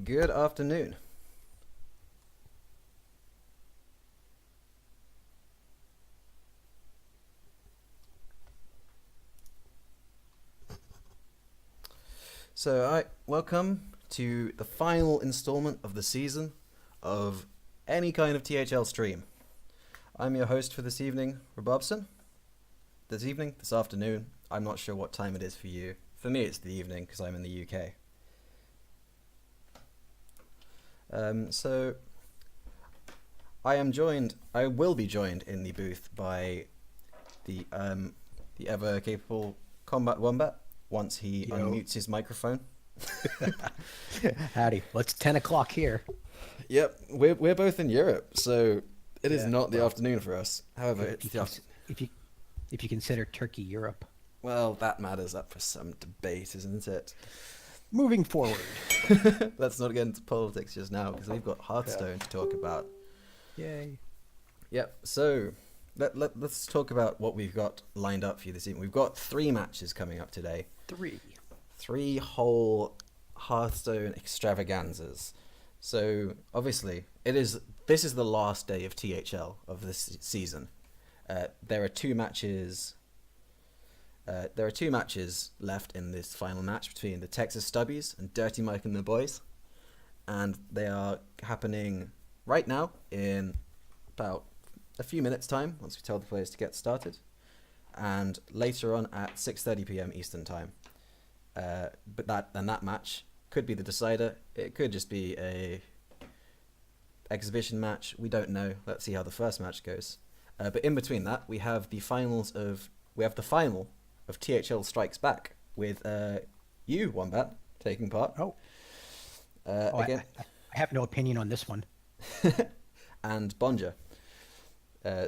Good afternoon. Welcome to the final installment of the season of any kind of THL stream. I'm your host for this evening, Robobson. This afternoon, I'm not sure what time it is for you. For me, it's the evening because I'm in the UK. I will be joined in the booth by the ever capable KombatWombat once he unmutes his microphone. Howdy. Well, it's 10 o'clock here. Yep, we're both in Europe, so it is not the afternoon for us. However, it's the afternoon. If you consider Turkey Europe. Well, that matters up for some debate, isn't it? Moving forward. Let's not get into politics just now, because we've got Hearthstone to talk about. Yay. Yep, so let's talk about what we've got lined up for you this evening. We've got 3 matches coming up today. 3 whole Hearthstone extravaganzas. So, obviously, this is the last day of THL of this season. There are 2 matches left in this final match between the Texas Stubbies and Dirty Mike and the Boys, and they are happening right now in about a few minutes' time once we tell the players to get started, and later on at 6:30 p.m. Eastern Time. But that match could be the decider. It could just be a exhibition match. We don't know. Let's see how the first match goes. But in between that, we have the final of THL Strikes Back with you, Wombat, taking part. Again, I have no opinion on this one. And Bonja.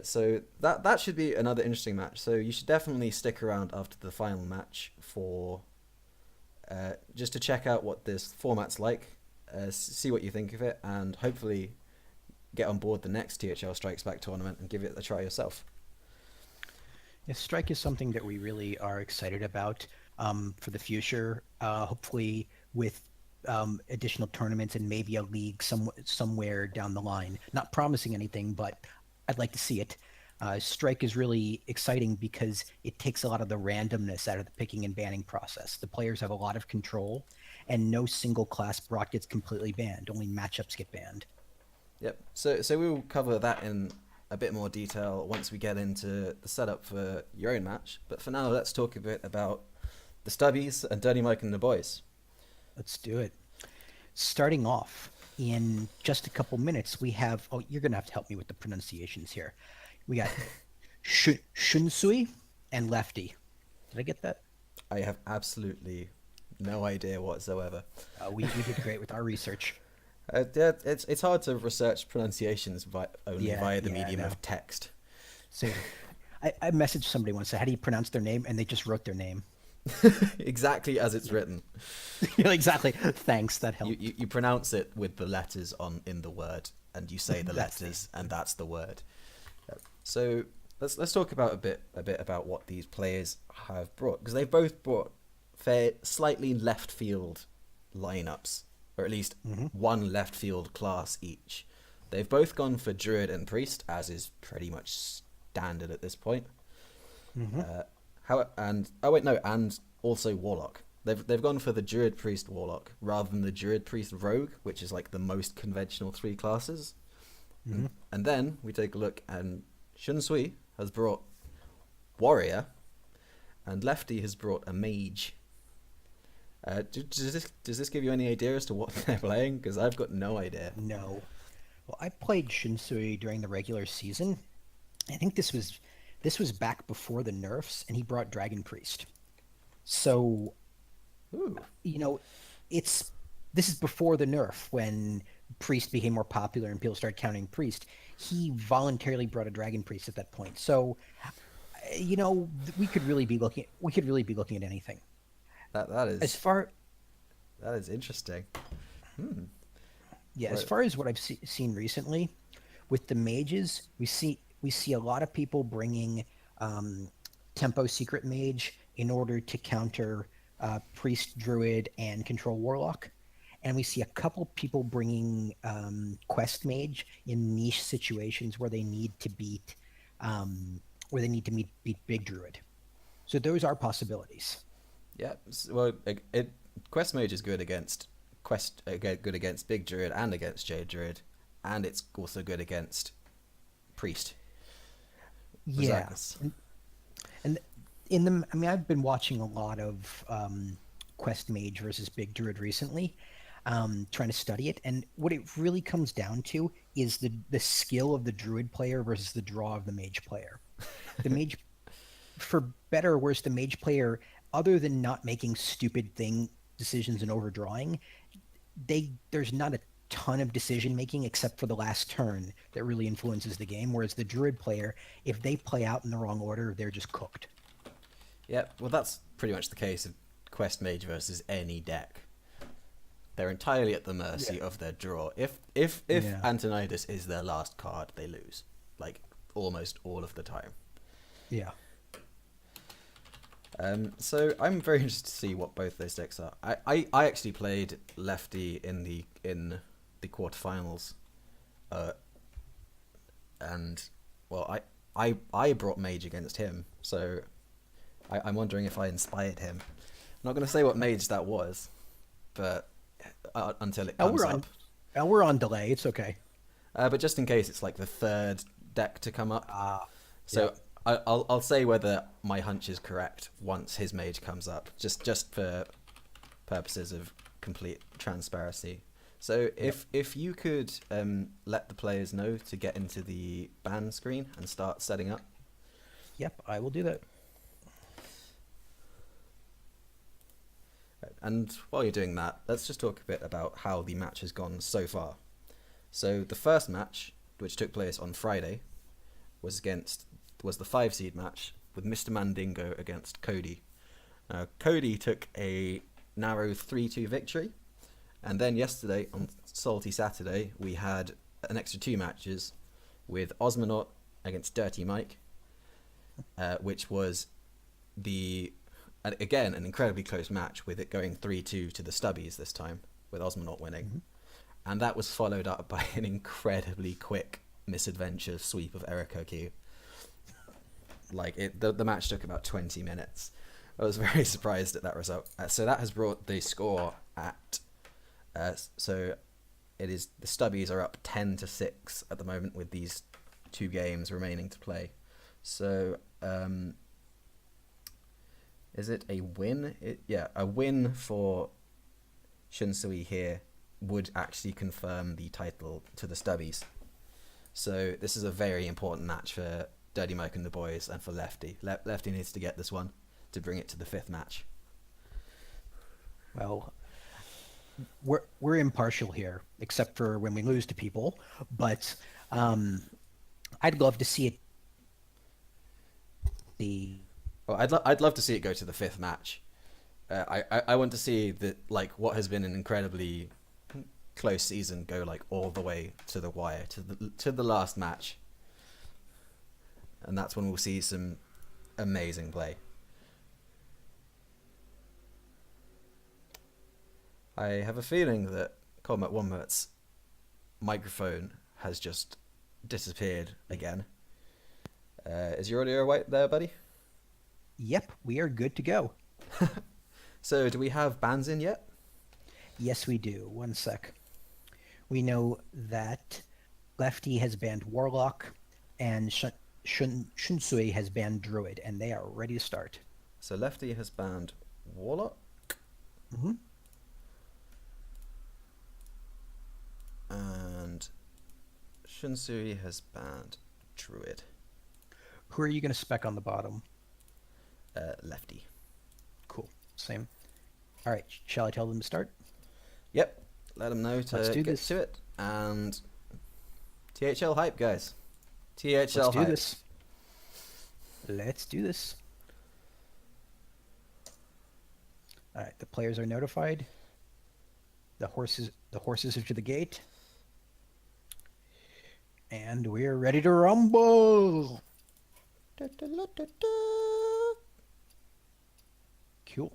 So that should be another interesting match. So you should definitely stick around after the final match for just to check out what this format's like, see what you think of it, and hopefully get on board the next THL Strikes Back tournament and give it a try yourself. Yeah, Strike is something that we really are excited about for the future. Hopefully with additional tournaments and maybe a league somewhere down the line. Not promising anything, but I'd like to see it. Strike is really exciting because it takes a lot of the randomness out of the picking and banning process. The players have a lot of control, and no single class bot gets completely banned. Only matchups get banned. Yep. So we will cover that in a bit more detail once we get into the setup for your own match. But for now, let's talk a bit about the Stubbies and Dirty Mike and the Boys. Let's do it. Starting off, in just a couple minutes, we have... Oh, you're going to have to help me with the pronunciations here. We got Shunsui and Lefty. Did I get that? I have absolutely no idea whatsoever. We did great with our research. Yeah, it's hard to research pronunciations via the medium of text. So I messaged somebody once, said, how do you pronounce their name? And they just wrote their name. Exactly as it's written. Exactly. Thanks, that helped. You pronounce it with the letters in the word, and you say the letters, and that's the word. So let's talk about a bit about what these players have brought, because they've both brought slightly left field lineups, or at least one left field class each. They've both gone for Druid and Priest, as is pretty much standard at this point. And also Warlock. They've gone for the Druid Priest Warlock rather than the Druid Priest Rogue, which is like the most conventional 3 classes. And then we take a look, and Shunsui has brought Warrior, and Lefty has brought a Mage. Does this give you any idea as to what they're playing? Because I've got no idea. No. Well, I played Shunsui during the regular season. I think this was back before the nerfs, and he brought Dragon Priest. So, this is before the nerf, when Priest became more popular and people started counting Priest. He voluntarily brought a Dragon Priest at that point. So, we could really be looking at anything. That is interesting. Yeah, as far as what I've seen recently, with the mages, we see a lot of people bringing Tempo Secret Mage in order to counter Priest, Druid, and Control Warlock. and we see a couple people bringing Quest Mage in niche situations where they need to beat beat Big Druid. So those are possibilities. Yeah. Well, Quest Mage is good against good against Big Druid and against Jade Druid, and it's also good against Priest. Yeah, and in the, I mean, I've been watching a lot of Quest Mage versus Big Druid recently, trying to study it, and what it really comes down to is the skill of the Druid player versus the draw of the Mage player. The Mage, for better or worse, the Mage player, other than not making stupid decisions and overdrawing, there's not a ton of decision making except for the last turn that really influences the game. Whereas the Druid player, if they play out in the wrong order, they're just cooked. Yeah, well, that's pretty much the case of Quest Mage versus any deck. They're entirely at the mercy of their draw. If Antonidas is their last card, they lose, like almost all of the time. Yeah. So I'm very interested to see what both those decks are. I actually played Lefty in the quarterfinals, and well, I brought Mage against him, so I'm wondering if I inspired him. I'm not going to say what Mage that was, but until it comes up. We're on delay. It's okay. But just in case, it's like the third deck to come up. So. Yeah. I'll say whether my hunch is correct once his Mage comes up, just for purposes of complete transparency. So if you could let the players know to get into the ban screen and start setting up. Yep, I will do that. And while you're doing that, let's just talk a bit about how the match has gone so far. So the first match, which took place on Friday, was the 5 seed match with Mr. Mandingo against Cody. Cody took a narrow 3-2 victory, and then yesterday on Salty Saturday we had an extra 2 matches with Osmonaut against Dirty Mike, which was again an incredibly close match, with it going 3-2 to the Stubbies this time, with Osmonaut winning. And that was followed up by an incredibly quick misadventure sweep of Eric Q. Like the match took about 20 minutes. I was very surprised at that result. So that has brought the score at so it is the Stubbies are up 10-6 at the moment with these 2 games remaining to play. So is it a win? A win for Shunsui here would actually confirm the title to the Stubbies. So this is a very important match for Dirty Mike and the boys, and for Lefty. Lefty needs to get this one to bring it to the 5th match. Well, we're impartial here, except for when we lose to people. But I'd love to see it. I'd love to see it go to the 5th match. I want to see what has been an incredibly close season go like all the way to the wire, to the last match. And that's when we'll see some amazing play. I have a feeling that KombatWombat's microphone has just disappeared again. Is your audio right there, buddy? Yep, we are good to go. So, do we have bans in yet? Yes, we do. One sec. We know that Lefty has banned Warlock, and Shunsui has banned Druid, and they are ready to start. So Lefty has banned Warlock. And Shunsui has banned Druid. Who are you going to spec on the bottom? Lefty. Cool. Same. All right. Shall I tell them to start? Yep. Let them know to get to it. And THL hype, guys. THL Let's do hype. this. Let's do this. All right. The players are notified. The horses are to the gate. And we're ready to rumble. Cool.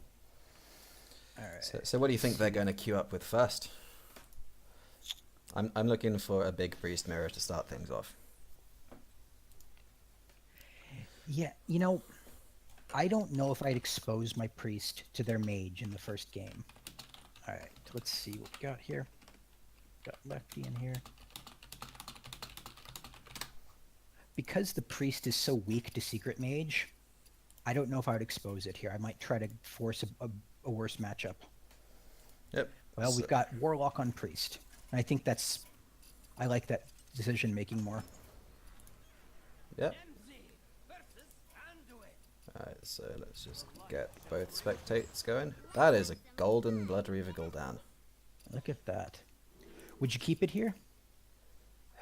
All right. So what do you think they're going to queue up with first? I'm looking for a big priest mirror to start things off. Yeah, I don't know if I'd expose my priest to their mage in the first game. All right, let's see what we got here. Got Lefty in here. Because the priest is so weak to secret mage, I don't know if I would expose it here. I might try to force a worse matchup. Yep. Well, we've got warlock on priest. And I think I like that decision making more. Yep. Alright, so let's just get both spectates going. That is a golden Blood Reaver Gul'dan. Look at that. Would you keep it here?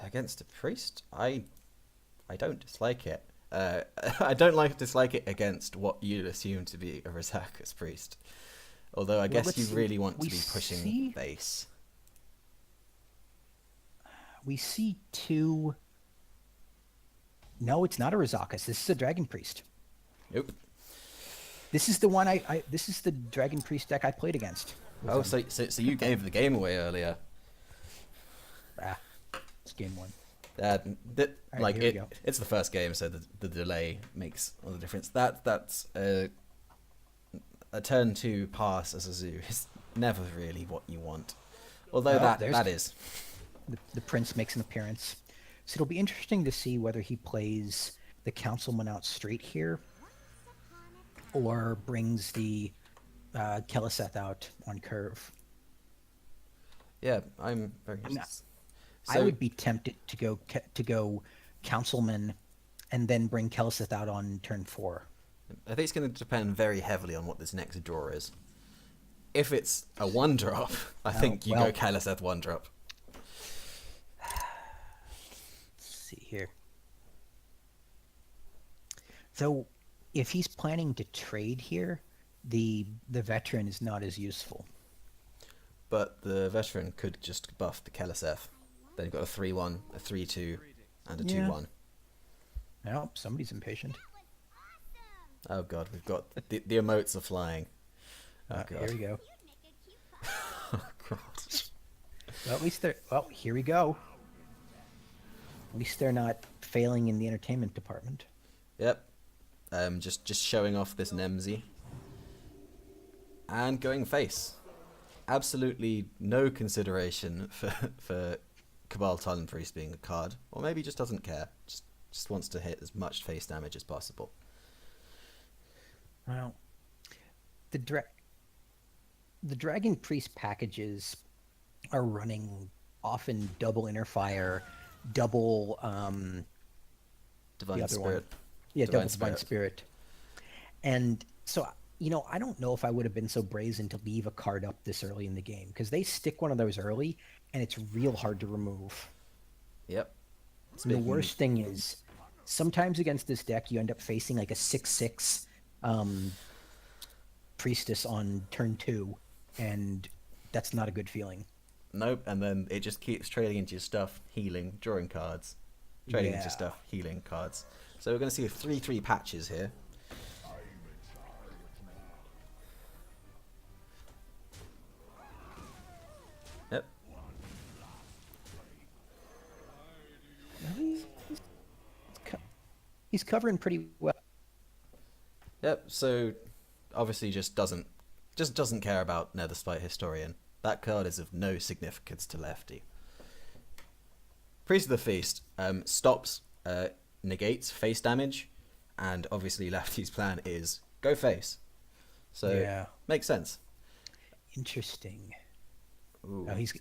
Against a priest? I don't dislike it. I don't dislike it against what you'd assume to be a Rosaka's priest. Although I guess you really want to be pushing base. We see two... No, it's not a Rosakas. This is a Dragon Priest. Nope. This is the one this is the Dragon Priest deck I played against. Oh, so you gave the game away earlier. It's game one. It's the first game, so the delay makes all the difference. That's a turn 2 pass as a zoo is never really what you want. Although that is. The Prince makes an appearance. So it'll be interesting to see whether he plays the Councilman out straight here or brings the Keleseth out on curve. Yeah, I'm very interested. I would be tempted to go Councilman and then bring Keleseth out on turn 4. I think it's going to depend very heavily on what this next draw is. If it's a 1-drop, I think you go Keleseth 1-drop. Let's see here. So if he's planning to trade here, the veteran is not as useful. But the veteran could just buff the Keleseth. Then you've got a 3-1, a 3-2, and a 2-1. Well, somebody's impatient. Oh god, we've got the emotes are flying. Oh god. Here we go. Oh god. Well, at least here we go. At least they're not failing in the entertainment department. Yep. Just showing off this Nemzi. And going face. Absolutely no consideration for Cabal Talon Priest being a card. Or maybe he just doesn't care. Just wants to hit as much face damage as possible. Well, the Dragon Priest packages are running often double Innerfire, double Divine Spirit. One. Yeah, double Divine Spirit. And so, I don't know if I would have been so brazen to leave a card up this early in the game, because they stick one of those early, and it's real hard to remove. Yep. The worst thing is, sometimes against this deck, you end up facing like a 6/6 Priestess on turn 2, and that's not a good feeling. Nope, and then it just keeps trading into your stuff, healing, drawing cards. Trading into stuff, healing cards. So we're going to see 3/3 patches here. Yep. He's covering pretty well. Yep, so obviously just doesn't care about Netherspite Historian. That card is of no significance to Lefty. Priest of the Feast stops, negates face damage, and obviously Lefty's plan is go face. So makes sense. Interesting. Ooh. Oh, he's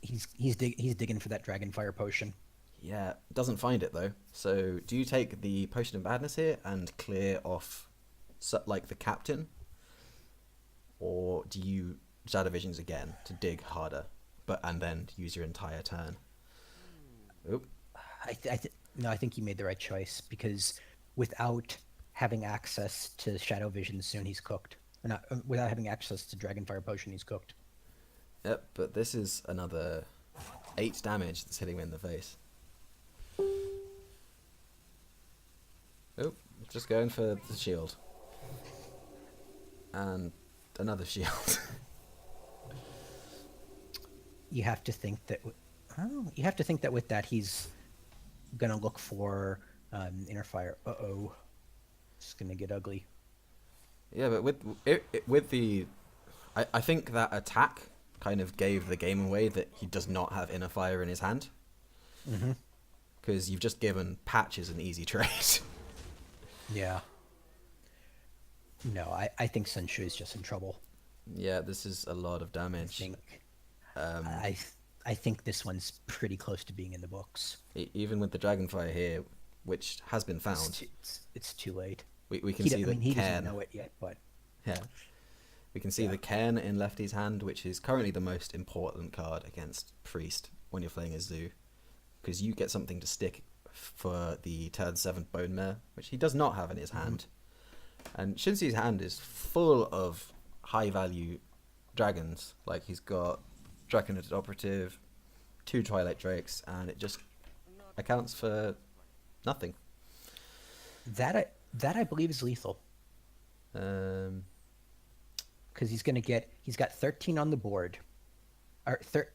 digging for that Dragonfire potion. Yeah, doesn't find it though. So do you take the Potion of Madness here and clear off like the captain, or do you Shadow Visions again to dig harder, and then use your entire turn? Oop. No, I think you made the right choice, because without having access to Shadow Vision soon, he's cooked. Without having access to Dragonfire Potion, he's cooked. Yep, but this is another 8 damage that's hitting me in the face. Oh, just going for the shield. And another shield. You have to think that... Well, you have to think that with that, he's gonna look for inner fire. Uh-oh. It's gonna get ugly. Yeah, but with the, I think that attack kind of gave the game away that he does not have inner fire in his hand. Mm-hmm. Because you've just given Patches an easy trade. Yeah. No, I think Shunsui is just in trouble. Yeah, this is a lot of I damage. think Um, I think this one's pretty close to being in the books. Even with the Dragonfire here, which has been It's found, it's too late. we can He, see I the mean, he Cairn. doesn't know it yet, but Yeah, we can see Yeah. the Cairn in Lefty's hand, which is currently the most important card against Priest when you're playing a Zoo, because you get something to stick for the turn 7 Bone Mare, which he does not have in his hand. And Shinsui's hand is full of high value dragons. Like he's got Draconid Operative, 2 Twilight Drakes, and it just accounts for nothing. that I believe is lethal Um, because he's got 13 on the board.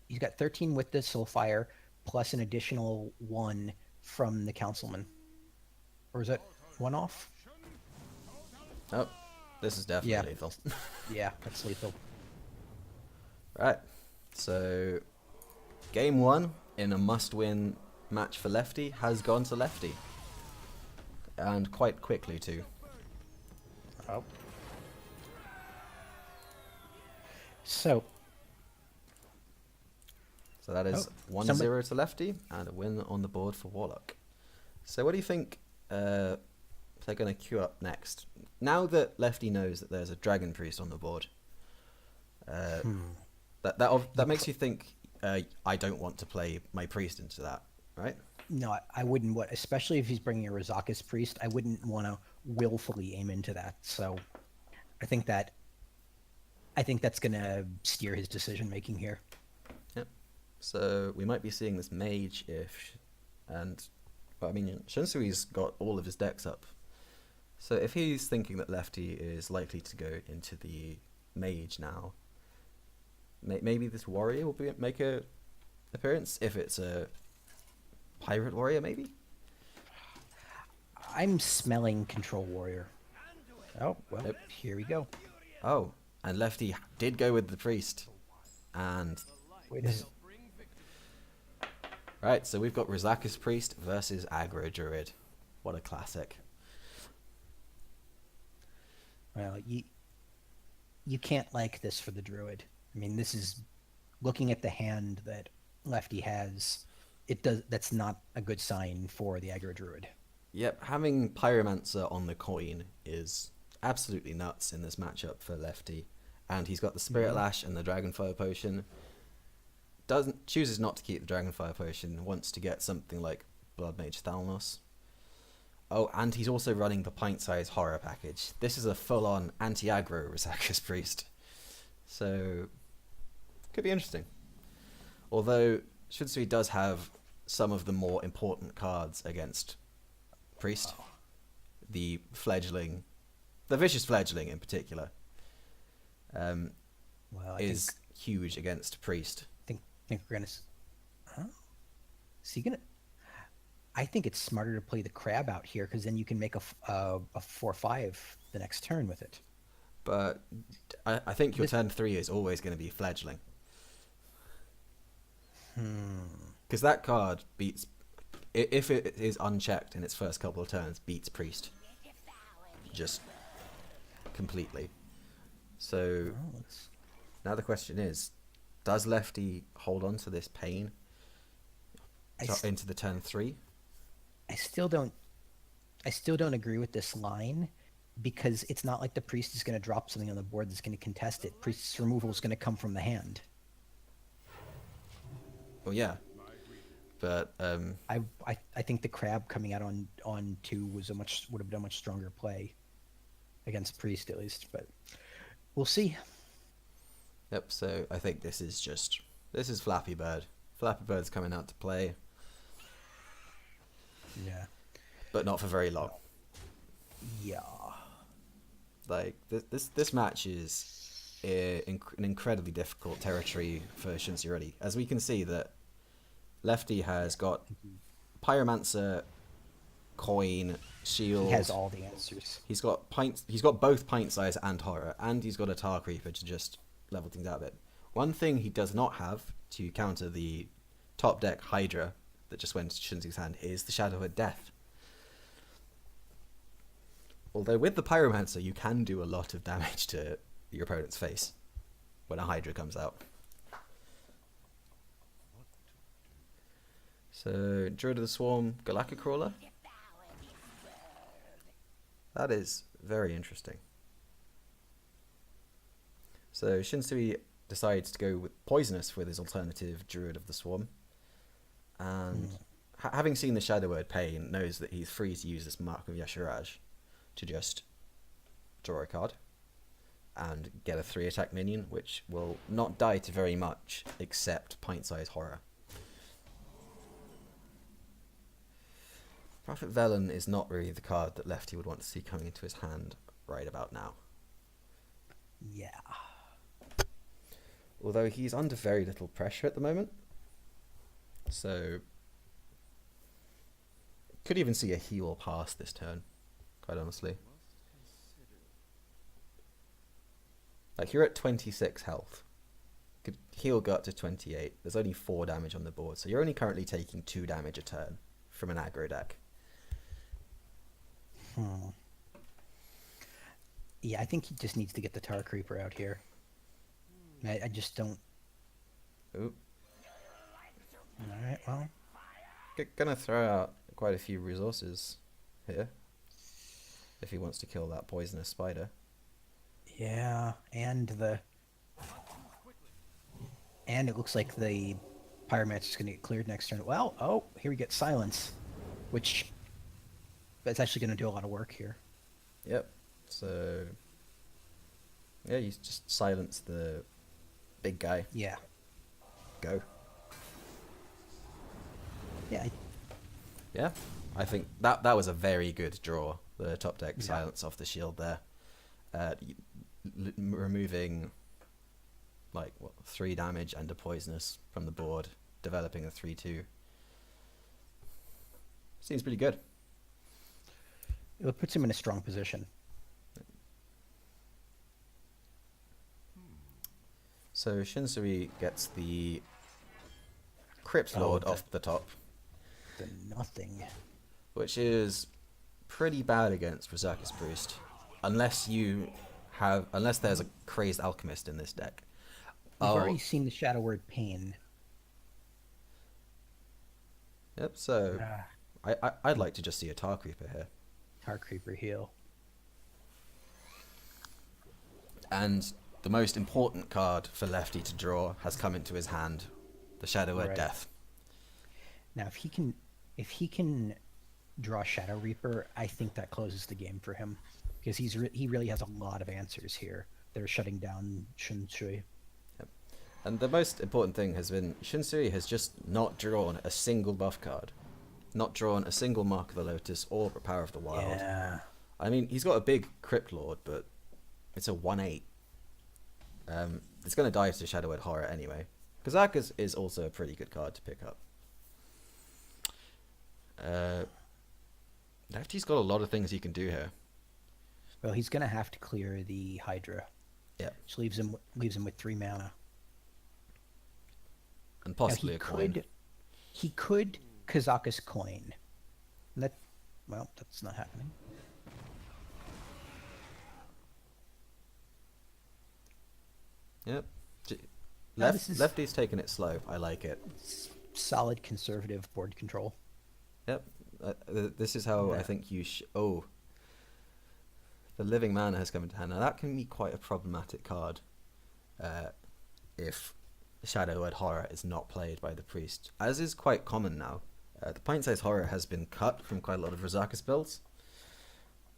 He's got 13 with the Soulfire plus an additional 1 from the Councilman. Or is that 1 off? oh, this is definitely Yeah. lethal. Yeah, that's lethal. Right, so game 1 in a must-win match for Lefty has gone to Lefty, and quite quickly too. Oh. So So that is 1-0 to Lefty, and a win on the board for Warlock. So what do you think they're going to queue up next? Now that Lefty knows that there's a Dragon Priest on the board, that makes you think, I don't want to play my Priest into that, right? no, I wouldn't. Especially if he's bringing a Rizaka's Priest, I wouldn't want to willfully aim into that. So I think that's gonna steer his decision making here. Yep. So we might be seeing this Mage Shinsui's got all of his decks up. So if he's thinking that Lefty is likely to go into the Mage now, maybe this Warrior will make a appearance. If it's a Pirate Warrior, maybe. I'm smelling Control Warrior. Oh well, Yep. here we go. Oh, and Lefty did go with the Priest, and Wait, is right. So we've got Rizaka's Priest versus Aggro Druid. What a classic! well, you can't like this for the Druid. I mean, this is looking at the hand that Lefty has. That's not a good sign for the Aggro Druid. Yep, having Pyromancer on the coin is absolutely nuts in this matchup for Lefty. And he's got the Spirit Lash and the Dragonfire Potion. Chooses not to keep the Dragonfire Potion, wants to get something like Blood Mage Thalmos. Oh, and he's also running the pint-sized horror package. This is a full-on anti-aggro Rizaka's Priest. So, could be interesting. Although, Shunsui does have some of the more important cards against Priest. The Vicious Fledgling in particular, Well, is huge against Priest. think we're gonna. Huh? Is he gonna? I think it's smarter to play the crab out here because then you can make a 4/5 the next turn with it. But I think your turn 3 is always going to be Fledgling. Because that card beats, if it is unchecked in its first couple of turns, beats Priest. Just completely. So now the question is, does Lefty hold on to this pain into the turn 3? I still don't agree with this line because it's not like the Priest is going to drop something on the board that's going to contest it. Priest's removal is going to come from the hand. Well, yeah. But I think the crab coming out on 2 would have been a much stronger play against Priest at least, but we'll see. Yep, so I think this is Flappy Bird. Flappy Bird's coming out to play, Yeah. but not for very long. Yeah. Like this match is an incredibly difficult territory for Shunsui already, as we can see that Lefty has got Pyromancer, Coin, Shield. He has all the answers. He's got pints. He's got both Pint Size and Horror, and he's got a Tar Creeper to just level things out a bit. One thing he does not have to counter the top deck Hydra that just went to Shunsui's hand is the Shadow at Death. Although with the Pyromancer, you can do a lot of damage to your opponent's face when a Hydra comes out. So, Druid of the Swarm, Galactic Crawler. That is very interesting. So, Shunsui decides to go with Poisonous with his alternative Druid of the Swarm. And having seen the Shadow Word Pain, knows that he's free to use this Mark of Yashiraj to just draw a card and get a 3-attack minion, which will not die to very much except Pint-Size Horror. Prophet Velen is not really the card that Lefty would want to see coming into his hand right about now. Yeah. Although he's under very little pressure at the moment. So could even see a heal pass this turn, quite honestly. Like, you're at 26 health. Could heal go up to 28. There's only 4 damage on the board, so you're only currently taking 2 damage a turn from an aggro deck. Yeah, I think he just needs to get the Tar Creeper out here. I just don't... Oop. Alright, well... Gonna throw out quite a few resources here if he wants to kill that poisonous spider. Yeah, and it looks like the Pyromancer is going to get cleared next turn. Well, oh, here we get Silence, which that's actually going to do a lot of work here. Yep. So yeah, you just silence the big guy. Yeah. Go. Yeah. Yeah. I think that was a very good draw. The top deck silence off the shield there. Removing like 3 damage and a poisonous from the board, developing a 3/2. Seems pretty good. It puts him in a strong position. So Shunsui gets the Crypt Lord off the top, The nothing. which is pretty bad against Berserker's Priest, unless there's a crazed alchemist in this deck. We've already seen the Shadow Word Pain. Yep. So I'd like to just see a Tar Creeper here. Tar Creeper heal. And the most important card for Lefty to draw has come into his hand, the Shadow Word Death. Now, if he can draw Shadow Reaper, I think that closes the game for him, because he really has a lot of answers here that are shutting down Shunsui. Yep. And the most important thing has been Shunsui has just not drawn a single buff card, not drawn a single Mark of the Lotus or Power of the Wild. Yeah. I mean, he's got a big Crypt Lord, but it's a 1/8. It's going to die to Shadow Word Horror anyway. Kazakas is also a pretty good card to pick up. Lefty's got a lot of things he can do here. Well, he's going to have to clear the Hydra. Yeah. Which leaves him with 3 mana. And possibly a coin. He could Kazakus coin. That's not happening. Yep. No, Lefty's taking it slow. I like it. Solid conservative board control. Yep. This is how I think you the Living Mana has come into hand. Now that can be quite a problematic card if Shadow Word Horror is not played by the Priest, as is quite common now. The Pint-Size Horror has been cut from quite a lot of Rosakas builds,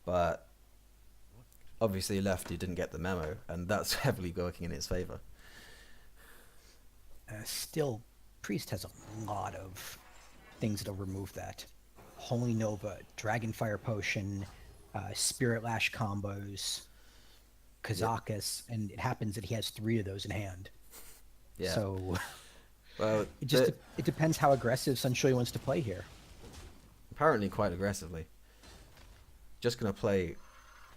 but obviously Lefty didn't get the memo, and that's heavily working in his favour. Still, Priest has a lot of things that'll remove that. Holy Nova, Dragonfire Potion, Spirit Lash combos, Kazakus, and it happens that he has 3 of those in hand. Yeah. So Well, It depends how aggressive Shunsui wants to play here. apparently quite aggressively. Just gonna play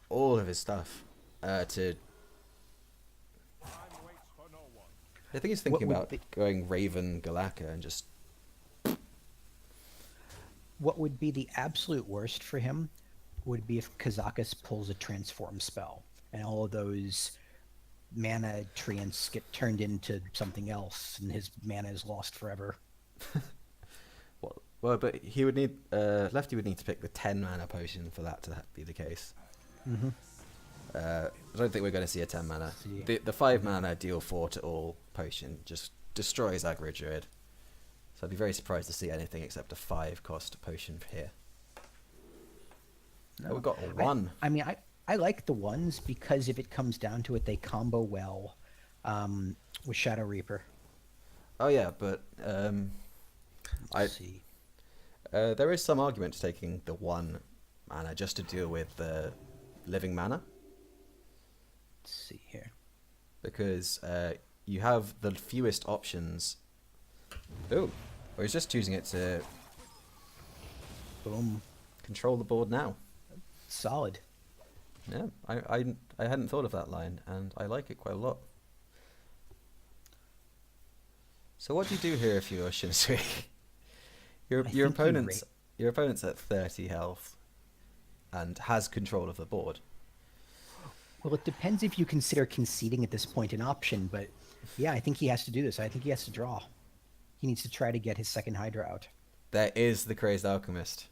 all of his stuff to. I think he's thinking about going Raven Galaka and just. What would be the absolute worst for him would be if Kazakus pulls a transform spell and all of those mana treants get turned into something else and his mana is lost forever. Well, but he would need Lefty would need to pick the 10 mana potion for that to be the case. Mm-hmm. I don't think we're going to see a 10 mana. The 5 mana deal 4 to all potion just destroys aggro druid. So I'd be very surprised to see anything except a 5 cost potion here. No. We've got a 1. I like the ones because if it comes down to it, they combo well with Shadow Reaper. Oh yeah, but Let's see. There is some argument to taking the 1 mana just to deal with the living mana. Let's see here. Because you have the fewest options. Oh, or he's just choosing it to Boom. control the board now. Solid. Yeah, I hadn't thought of that line, and I like it quite a lot. So what do you do here if you're Shunsui? Your opponent's at 30 health and has control of the board. Well, it depends if you consider conceding at this point an option, but yeah, I think he has to do this. I think he has to draw. He needs to try to get his second Hydra out. There is the Crazed Alchemist.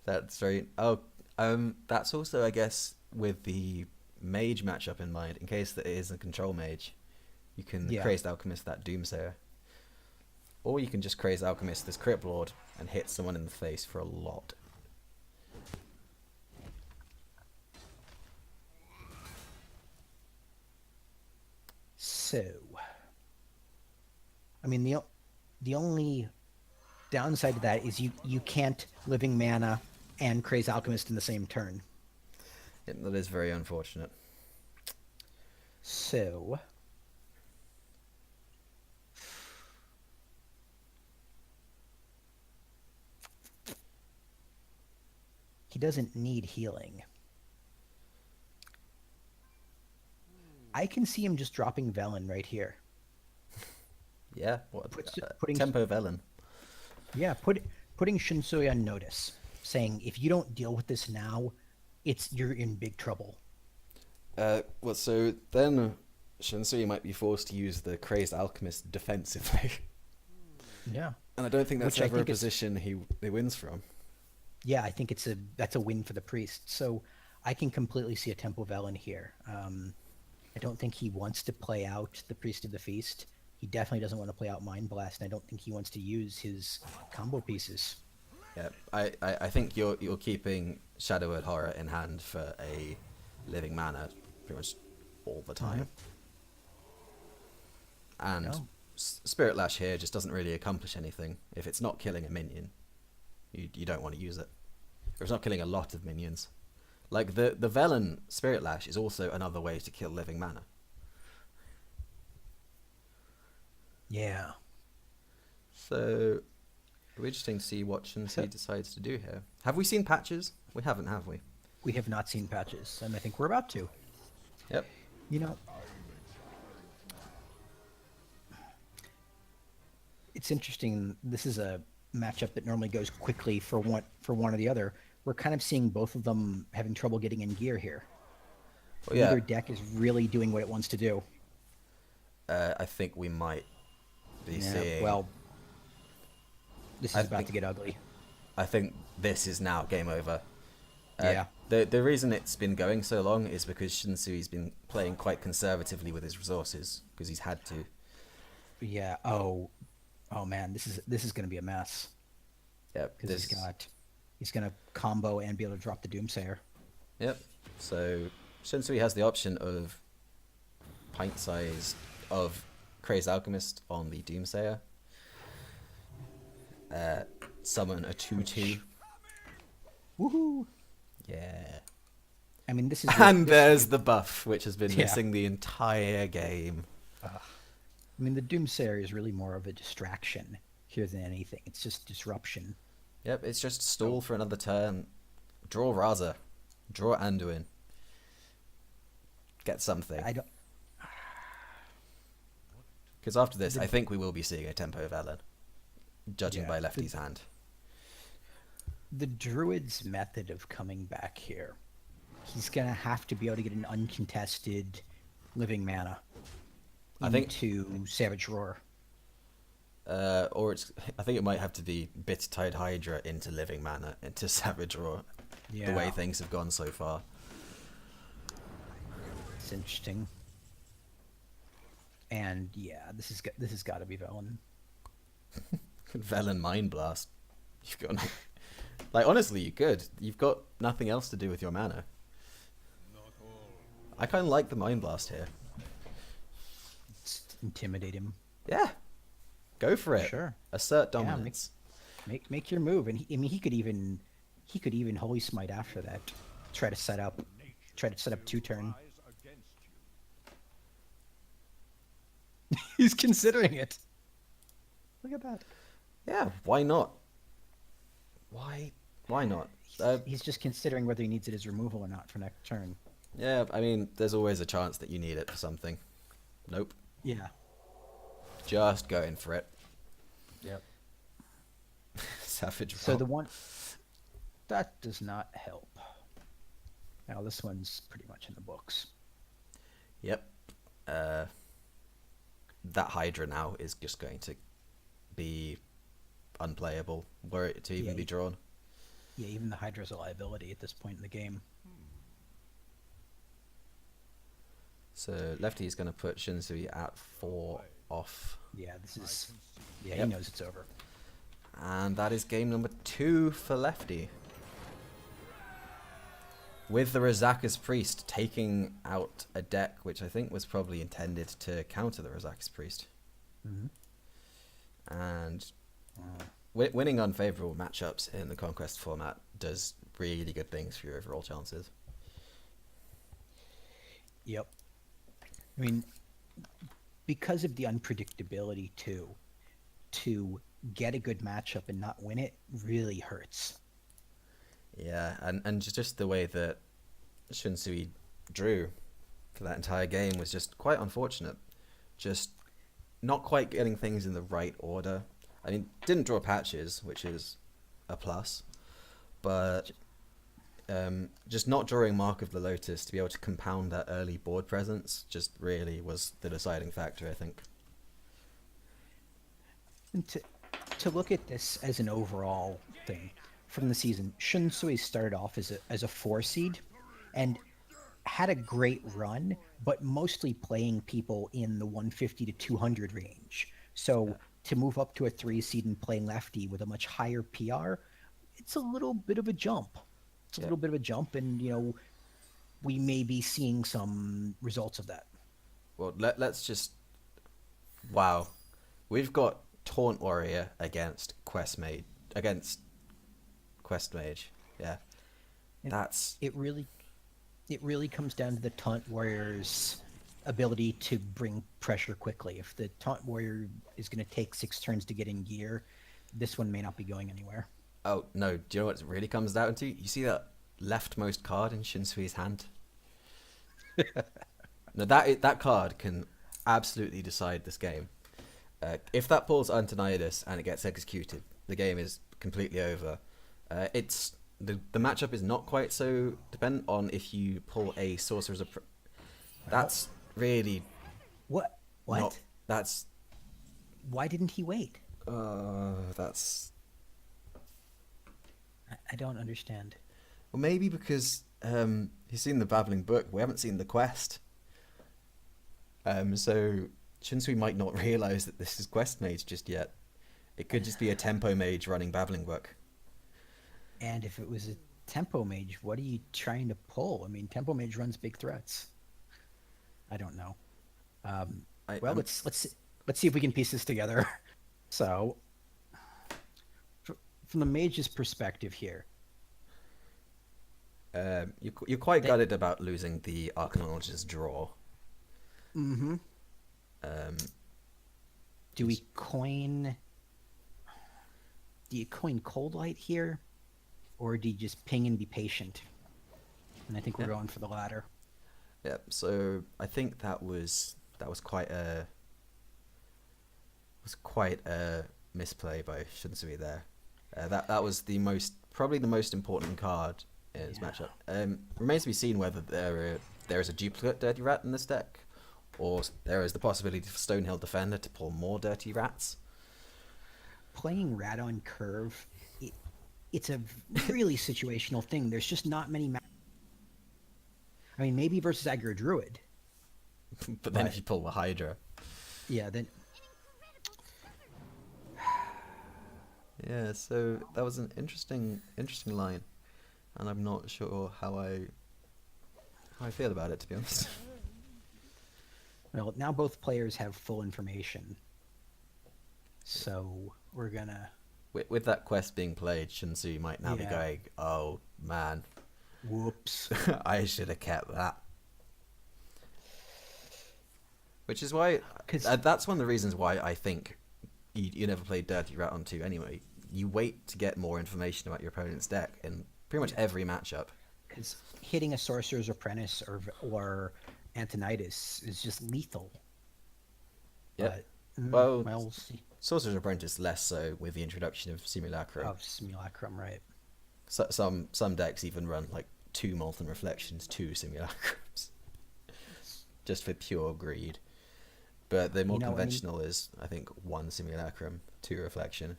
That's very... Oh, that's also, I guess, with the mage matchup in mind. In case that it is a control mage, you can Crazed Alchemist that Doomsayer. Or you can just Crazed Alchemist this Crypt Lord and hit someone in the face for a lot. So, I mean, the only downside to that is you can't Living Mana and Crazed Alchemist in the same turn. Yeah, that is very unfortunate. So, he doesn't need healing. I can see him just dropping Velen right here. Yeah, what Tempo Velen. Yeah, putting Shunsui on notice, saying if you don't deal with this now, you're in big trouble. Well, so then Shunsui might be forced to use the Crazed Alchemist defensively. Yeah, and I don't think that's ever a position he wins from. Yeah, I think that's a win for the priest. So I can completely see a Tempo Velen here. I don't think he wants to play out the Priest of the Feast. He definitely doesn't want to play out Mind Blast, and I don't think he wants to use his combo pieces. Yeah, I think you're keeping Shadowword Horror in hand for a living mana pretty much all the time. Mm-hmm. And Spirit Lash here just doesn't really accomplish anything. If it's not killing a minion, you don't want to use it. Or it's not killing a lot of minions. Like the Velen Spirit Lash is also another way to kill living mana. Yeah. So it'll be interesting to see what Shunsui decides to do here. Have we seen patches? We haven't, have we? We have not seen patches, and I think we're about to. Yep. You know, it's interesting. This is a matchup that normally goes quickly for one or the other. We're kind of seeing both of them having trouble getting in gear here. Well, neither deck is really doing what it wants to do. I think we might be seeing... Well, this is about to get ugly. I think this is now game over. Yeah. The reason it's been going so long is because Shunsui's been playing quite conservatively with his resources, because he's had to. Yeah. Oh man, this is going to be a mess. Yep. Because he's going to combo and be able to drop the Doomsayer. Yep. So Shunsui has the option of pint size of Crazed Alchemist on the Doomsayer. Summon a 2/2. Woohoo! Yeah. I mean, this is... And there's the buff, which has been missing the entire game. I mean, the Doomsayer is really more of a distraction here than anything. It's just disruption. Yep, it's just stall for another turn. Draw Raza. Draw Anduin. Get something. I don't. Because after this, The, I think we will be seeing a tempo Velen, judging yeah, by Lefty's hand. the Druid's method of coming back here, he's gonna have to be able to get an uncontested living mana I think, into Savage Roar. or it's. I think it might have to be Bitter Tide Hydra into Living Mana into Savage Roar. Yeah, The way things have gone so far. it's interesting. And yeah, this has got to be Velen. Velen Mind Blast. You've got like honestly, you could. You've got nothing else to do with your mana. I kind of like the Mind Blast here. Let's intimidate him. Yeah, go for it. Sure. Assert Yeah, dominance. make your move, and I mean, he could even Holy Smite after that. Try to set up 2-turn. He's considering it. Look at that. Yeah, why not? Why not? He's just considering whether he needs it as removal or not for next turn. Yeah, I mean, there's always a chance that you need it for something. Nope. Yeah. Just going for it. Yep. Savage So Rock. the one that does not help. Now this one's pretty much in the books. Yep. That Hydra now is just going to be unplayable were it to even Yeah, be drawn. Yeah, even the Hydra's a liability at this point in the game. So Lefty is going to put Shunsui at 4 off. Yeah, this is. Yeah, Yep. he knows it's over. And that is game number 2 for Lefty. With the Razaka's Priest taking out a deck which I think was probably intended to counter the Razaka's Priest. Mm-hmm. And winning unfavorable matchups in the Conquest format does really good things for your overall chances. Yep. I mean, because of the unpredictability too, to get a good matchup and not win it really hurts. Yeah, and just the way that Shunsui drew for that entire game was just quite unfortunate. Just not quite getting things in the right order. I mean, didn't draw patches, which is a plus, but just not drawing Mark of the Lotus to be able to compound that early board presence just really was the deciding factor, I think. And to look at this as an overall thing from the season, Shunsui started off as a 4 seed and had a great run, but mostly playing people in the 150 to 200 range. So to move up to a 3 seed and playing Lefty with a much higher PR, it's a little bit of a jump. It's a little bit of a jump, and we may be seeing some results of that. Well, let's just... Wow. We've got Taunt Warrior against Quest Mage. Against Quest Mage. Yeah. And That's... It really comes down to the Taunt Warrior's ability to bring pressure quickly. If the Taunt Warrior is going to take 6 turns to get in gear, this one may not be going anywhere. Oh, no. Do you know what it really comes down to? You see that leftmost card in Shinsui's hand? No, that card can absolutely decide this game. If that pulls Antonidas and it gets executed, the game is completely over. It's the matchup is not quite so dependent on if you pull a Sorcerer's That's really What? not... That's... Why didn't he wait? That's... I don't understand. Well, maybe because he's seen the Babbling Book. We haven't seen the quest. So Shunsui might not realise that this is Quest Mage just yet. It could just be a Tempo Mage running Babbling Book. And if it was a Tempo Mage, what are you trying to pull? I mean, Tempo Mage runs big threats. I don't know. Let's see if we can piece this together. So, from the Mage's perspective here, You're quite gutted about losing the Archaeologist's draw. mm-hmm. Do we coin? Do you coin Cold Light here, or do you just ping and be patient? And I think we're Yeah. going for the latter. Yeah, so I think that was quite a misplay by Shunsui there. That was probably the most important card in this matchup. Remains to be seen whether there is a duplicate Dirty Rat in this deck, or there is the possibility for Stonehill Defender to pull more Dirty Rats. Playing Rat on curve, it's a really situational thing. There's just not many. I mean, maybe versus Aggro Druid. But then if you pull the Hydra. Yeah, then. Yeah, so that was an interesting line, and I'm not sure how I feel about it, to be honest. Well, now both players have full information, so we're gonna. With that quest being played, Shunsui might now be going, "Oh man, whoops! I should have kept that." Which is why, that's one of the reasons why I think you never played Dirty Rat on 2 anyway. You wait to get more information about your opponent's deck in pretty much every matchup. Because hitting a Sorcerer's Apprentice or Antonitis is just lethal. Yeah. Well, we'll see. Sorcerer's Apprentice less so with the introduction of Simulacrum. Of Simulacrum, right. So, some decks even run like 2 Molten Reflections, 2 Simulacrums. Just for pure greed. But the more conventional is, I think, 1 Simulacrum, 2 Reflection.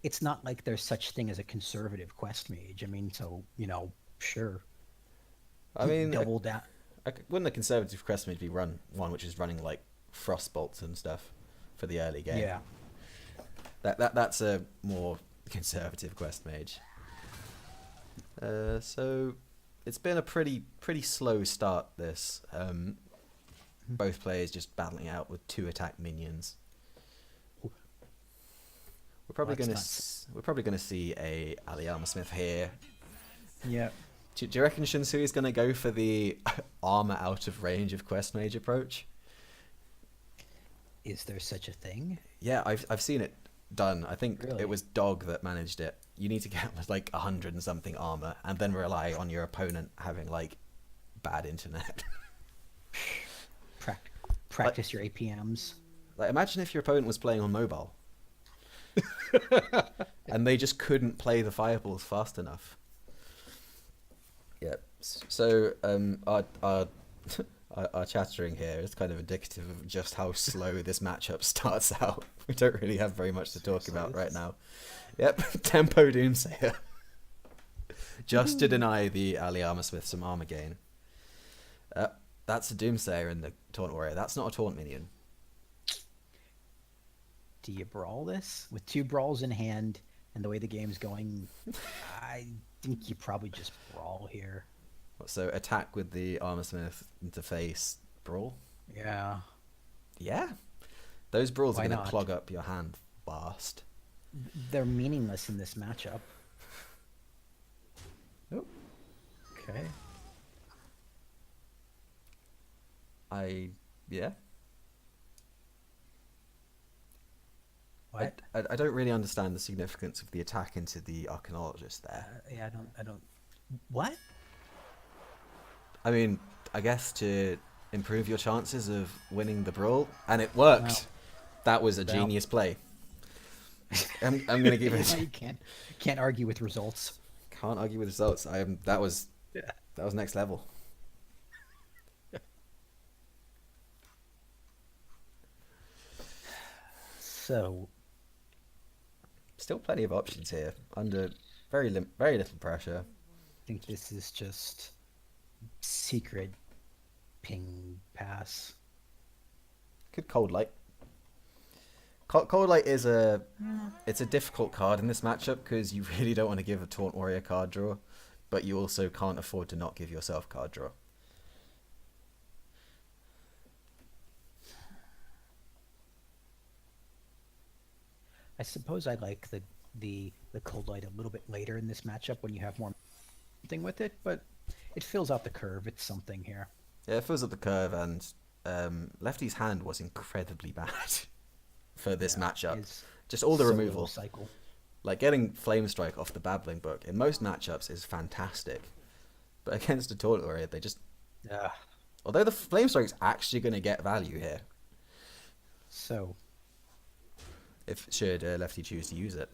It's not like there's such thing as a conservative quest mage. I mean, so, sure. I mean, double down. Wouldn't a conservative quest mage be one which is running like Frostbolts and stuff for the early game? Yeah. That's a more conservative quest mage. So it's been a pretty slow start. This both players just battling out with 2 attack minions. We're probably going to see a Aliyama Smith here. Yeah. Do you reckon Shunsui is going to go for the armor out of range of quest mage approach? Is there such a thing? Yeah, I've seen it done. I think Really? it was Dog that managed it. You need to get like 100 and something armor, and then rely on your opponent having like bad internet. Practice your APMs. Like, imagine if your opponent was playing on mobile, and they just couldn't play the fireballs fast enough. Yeah. So our chattering here is kind of indicative of just how slow this matchup starts out. We don't really have very much to talk about right now. Yep, Tempo Doomsayer. Just to deny the Aliyama Smith some armor gain. That's a Doomsayer in the Taunt Warrior. That's not a Taunt minion. Do you brawl this? With 2 brawls in hand and the way the game's going, I think you probably just brawl here. So attack with the Armor Smith into face, brawl? Yeah. Yeah. Those brawls Why are going to not? clog up your hand fast. They're meaningless in this matchup. Oh. Okay. Yeah. What? I don't really understand the significance of the attack into the Arcanologist there. Yeah, I don't. What? I mean, I guess to improve your chances of winning the brawl, and it worked. Wow. That was a genius play. I'm going to give it. You can't argue with results. Can't argue with results. That was next level. So, Still plenty of options here under very little pressure. I think this is just secret ping pass. Could Cold Light. Cold Light is a difficult card in this matchup because you really don't want to give a Taunt Warrior card draw, but you also can't afford to not give yourself card draw. I suppose I like the Cold Light a little bit later in this matchup when you have more thing with it, but it fills out the curve. It's something here. Yeah, it fills up the curve, and Lefty's hand was incredibly bad for this matchup. It's Just all the so removal. little cycle. Like, getting Flame Strike off the Babbling Book in most matchups is fantastic. But against a Toilet Warrior, they just... Yeah. Although the Flame Strike's actually going to get value here, So, should Lefty choose to use it.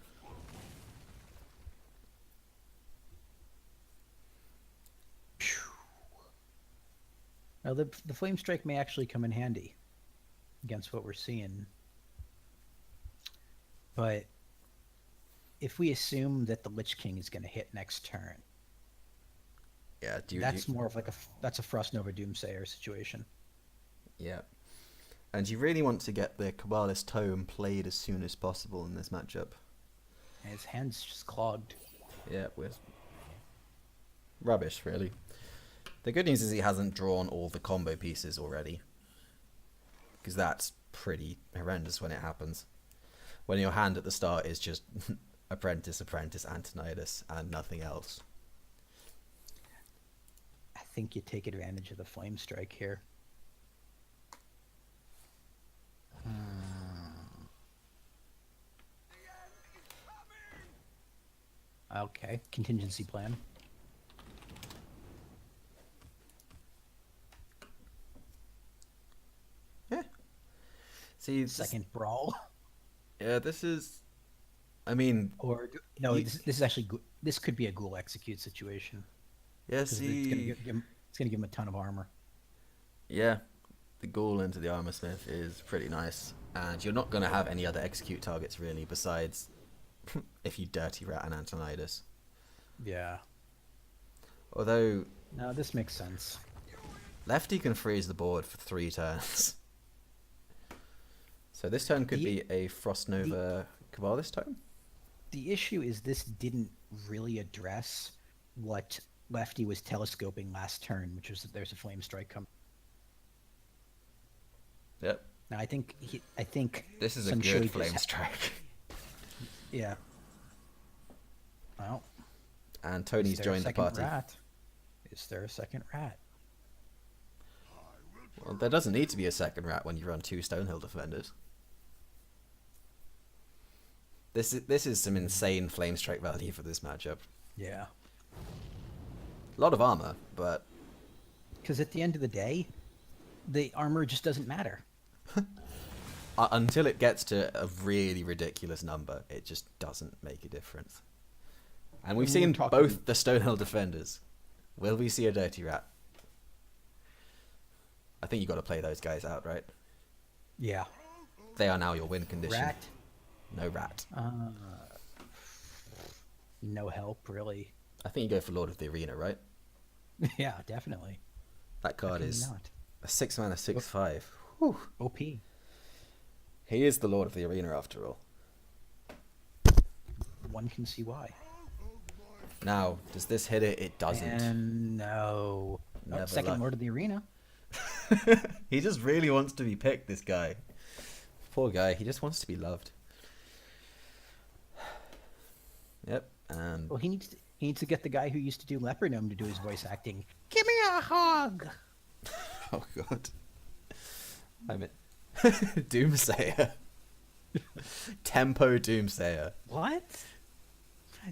now the Flame Strike may actually come in handy against what we're seeing. But if we assume that the Lich King is going to hit next turn, Yeah, that's more of like that's a Frost Nova Doomsayer situation. Yeah. And you really want to get the Kabbalist Tome played as soon as possible in this matchup. And his hand's just clogged. Yeah, with rubbish, really. The good news is he hasn't drawn all the combo pieces already. Because that's pretty horrendous when it happens. When your hand at the start is just Apprentice, Antonidas, and nothing else. I think you take advantage of the Flame Strike here. Okay, contingency plan. Yeah. See, Second brawl. Yeah, this is... I mean... Or, no, this is actually... This could be a Ghoul Execute situation. Yeah, It's going to give him a ton of armor. Yeah, the Ghoul into the Armor Smith is pretty nice. And you're not going to have any other execute targets, really, besides if you Dirty Rat and Antonidas. Yeah. Although... No, this makes sense. Lefty can freeze the board for 3 turns. So this turn could be a Frost Nova Kabbalist Tome? The issue is this didn't really address what Lefty was telescoping last turn, which was that there's a Flame Strike coming. Yep. Now I think This is a Shunsui good Flame Strike. Yeah. Well. And Tony's joined the party. Rat? Is there a second rat? Well, there doesn't need to be a second rat when you run 2 Stonehill Defenders. This is some insane Flame Strike value for this matchup. Yeah. A lot of armor, but... Because at the end of the day, the armor just doesn't matter. Until it gets to a really ridiculous number, it just doesn't make a difference. And we've seen both the Stonehill Defenders. Will we see a Dirty Rat? I think you got to play those guys out, right? Yeah. They are now your win condition. Rat? No rat. No help, really. I think you go for Lord of the Arena, right? Yeah, definitely. That card is not? a 6-mana 6/5. Whew. OP. He is the Lord of the Arena, after all. One can see why. Now, does this hit it? It doesn't. And no. Never Second luck. Lord of the Arena. He just really wants to be picked, this guy. Poor guy, he just wants to be loved. Yep, and... Well, he needs to get the guy who used to do Leopard Gnome to do his voice acting. Give me a hug! Oh, God. I mean... Doomsayer. Tempo Doomsayer. What?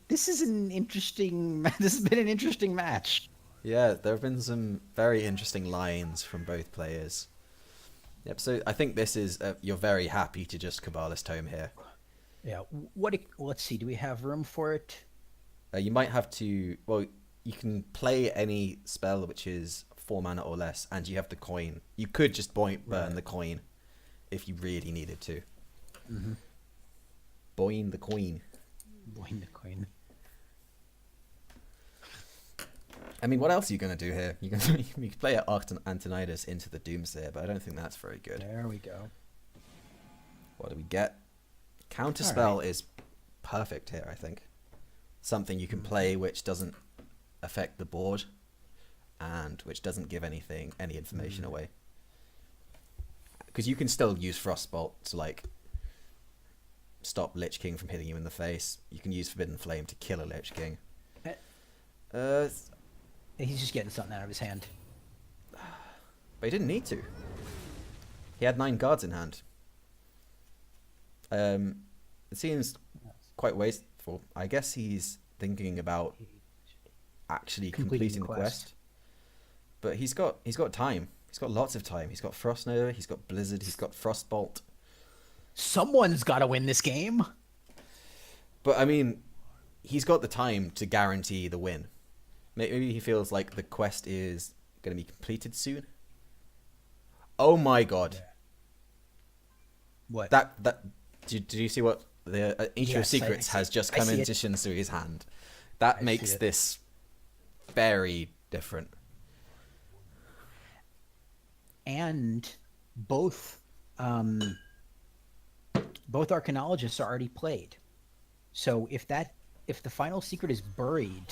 This is an interesting... This has been an interesting match. Yeah, there have been some very interesting lines from both players. Yep, so I think this is... you're very happy to just Kabbalist Tome here. Yeah, let's see, do we have room for it? You might have to... Well, you can play any spell which is 4 mana or less, and you have the coin. You could just burn the coin if you really needed to. Mm-hmm. Boin the coin. Boin the coin. I mean, what else are you going to do here? You can play Antonidas into the Doomsayer, but I don't think that's very good. There we go. What do we get? Counterspell is perfect here, I think. Something you can play which doesn't affect the board and which doesn't give any information away. Because you can still use Frostbolt to, like, stop Lich King from hitting you in the face. You can use Forbidden Flame to kill a Lich King. He's just getting something out of his hand. But he didn't need to. He had 9 guards in hand. It seems quite wasteful. I guess he's thinking about actually completing the quest. But he's got time. He's got lots of time. He's got Frost Nova, he's got Blizzard, he's got Frostbolt. Someone's got to win this game. But I mean, he's got the time to guarantee the win. Maybe he feels like the quest is going to be completed soon. Oh my god. What? Did you see what the Intro Secrets has just come into Shunsui's hand? That makes this very different. And both Arcanologists are already played. So if the final secret is buried,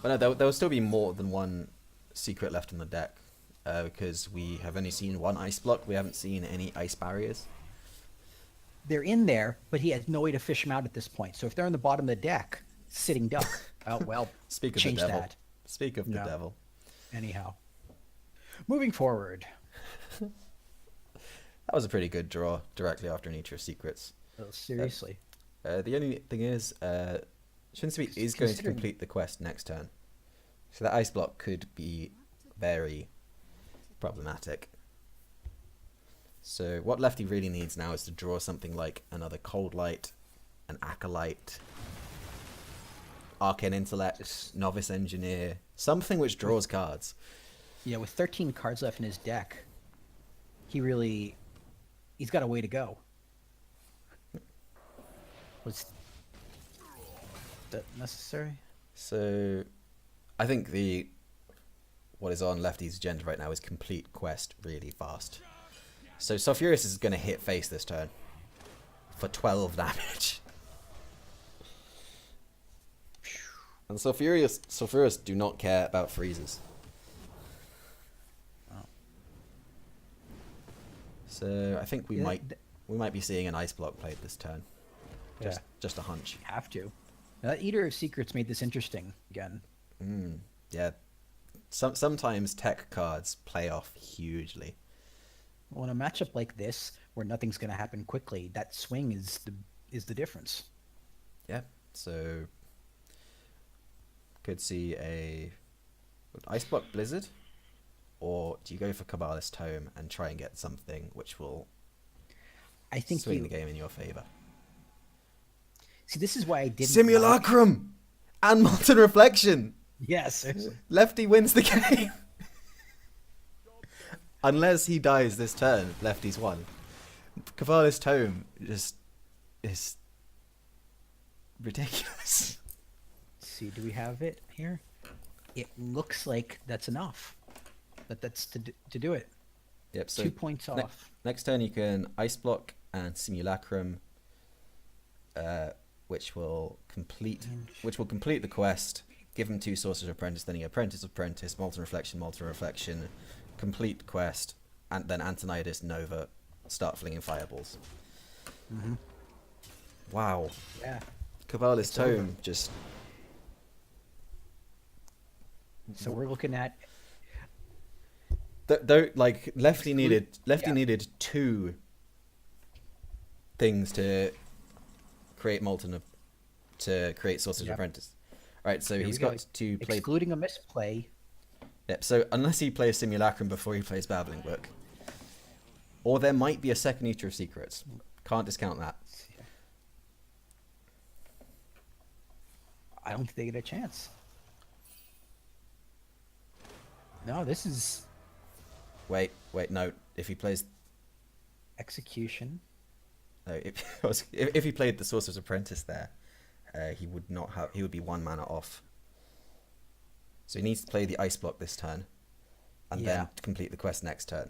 but no, there will still be more than one secret left in the deck, because we have only seen one ice block. We haven't seen any ice barriers. They're in there, but he has no way to fish them out at this point. So if they're on the bottom of the deck, sitting duck. Oh well. Speak of change the devil. that. Speak of the devil. Anyhow, moving forward. That was a pretty good draw directly after Nitro Secrets. Oh, seriously. The only thing is, Shunsui is going to complete the quest next turn. So that ice block could be very problematic. So what Lefty really needs now is to draw something like another Cold Light, an Acolyte, Arcane Intellect, Novice Engineer, something which draws cards. Yeah, with 13 cards left in his deck, he's got a way to go. Was that necessary? So I think what is on Lefty's agenda right now is complete quest really fast. So Sulfurious is going to hit face this turn for 12 damage. And Sulfurious do not care about freezes. Oh. So I think we might be seeing an ice block played this turn. Just a hunch. You have to. That Eater of Secrets made this interesting again. Yeah. Sometimes tech cards play off hugely. Well, in a matchup like this, where nothing's going to happen quickly, that swing is the difference. Yeah. So could see a ice block Blizzard, or do you go for Kabbalist Tome and try and get something which will swing the game in your favor? See, this is why I didn't. Simulacrum and Molten Reflection. Yes. Lefty wins the game. Unless he dies this turn, Lefty's won. Kabbalist Tome just is ridiculous. Let's see, do we have it here? It looks like that's enough. That's to do it. Yep. So 2 points off. Next turn you can Ice Block and Simulacrum, which will complete the quest. Give him 2 Sorcerer's Apprentice, then he Apprentice, Molten Reflection, complete quest, and then Antonidas, Nova, start flinging fireballs. Mm-hmm. Wow. Yeah. Kabbalist Tome just. So we're looking at. Lefty needed 2 things to create Sorcerer's Apprentice. Right, so he's got to play. Excluding a misplay. Yep, so unless he plays Simulacrum before he plays Babbling Book. Or there might be a second Eater of Secrets. Can't discount that. I don't think they get a chance. No, this is... Wait, no. If he plays... Execution. No, if he played the Sorcerer's Apprentice there, he would not have... He would be 1 mana off. So he needs to play the Ice Block this turn, and then complete the quest next turn.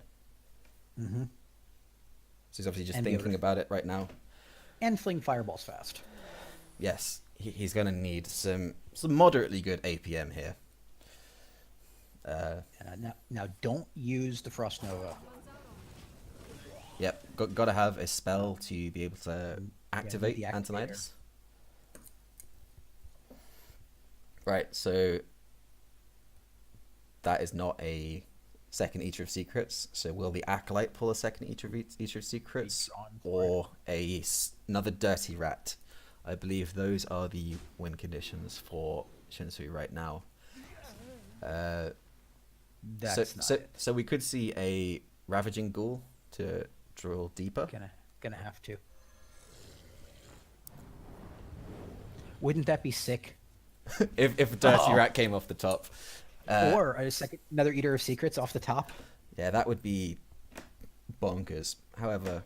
Mm-hmm. So he's obviously just thinking about it right now. And fling fireballs fast. Yes, he's going to need some moderately good APM here. Now don't use the Frost Nova. Yep, got to have a spell to be able to activate Antonidas. Right, so that is not a second Eater of Secrets. So will the Acolyte pull a second Eater of Secrets, or another Dirty Rat? I believe those are the win conditions for Shunsui right now. So we could see a Ravaging Ghoul to drill deeper. Gonna have to. Wouldn't that be sick? if Dirty Rat came off the top. Or another Eater of Secrets off the top. Yeah, that would be bonkers. However,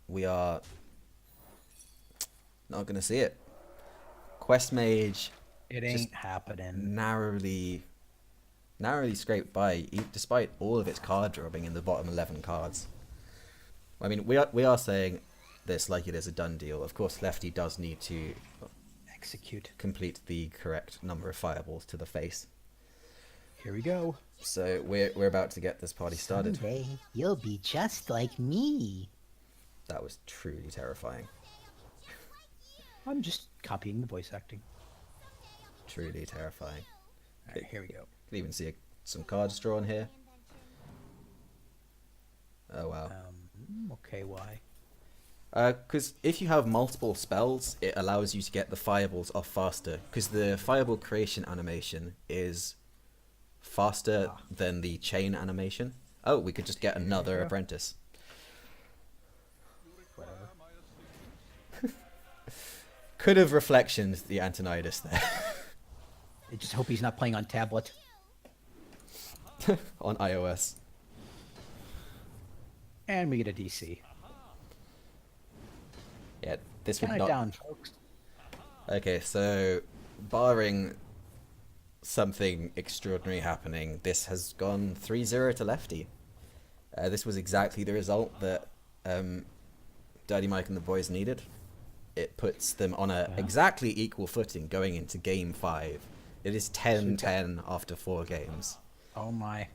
we are not going to see it. Quest Mage. It ain't happening. Narrowly scraped by, despite all of its card dropping in the bottom 11 cards. I mean, we are saying this like it is a done deal. Of course, Lefty does need to complete the correct number of fireballs to the face. Here we go. So we're about to get this party started. Someday you'll be just like me. That was truly terrifying. I'm just copying the voice acting. Truly terrifying. All right, here we go. Could even see some cards drawn here. Oh wow. Okay, why? Because if you have multiple spells, it allows you to get the fireballs off faster. Because the fireball creation animation is faster than the chain animation. Oh, we could just get another apprentice. Whatever. Could have reflectioned the Antonidas there. I just hope he's not playing on tablet. On iOS. And we get a DC. Yeah, this would Count not... it down, folks. Okay, so barring something extraordinary happening, this has gone 3-0 to Lefty. This was exactly the result that Dirty Mike and the boys needed. It puts them on a exactly equal footing going into Game 5. It is 10-10 after 4 games. Oh my.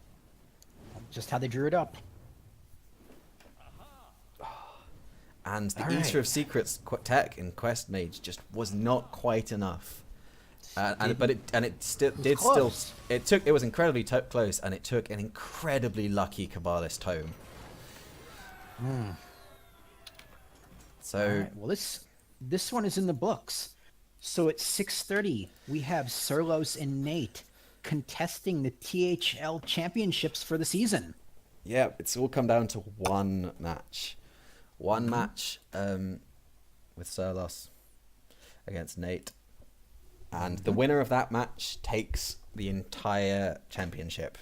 Just how they drew it up. And the Eater of Secrets tech in Quest Mage just was not quite enough. It was incredibly close, and it took an incredibly lucky Kabbalist home. So right, well, this one is in the books. So at 6:30, we have Surlos and Nate contesting the THL championships for the season. Yeah, it's all come down to one match. One match with Surlos against Nate. And the winner of that match takes the entire championship.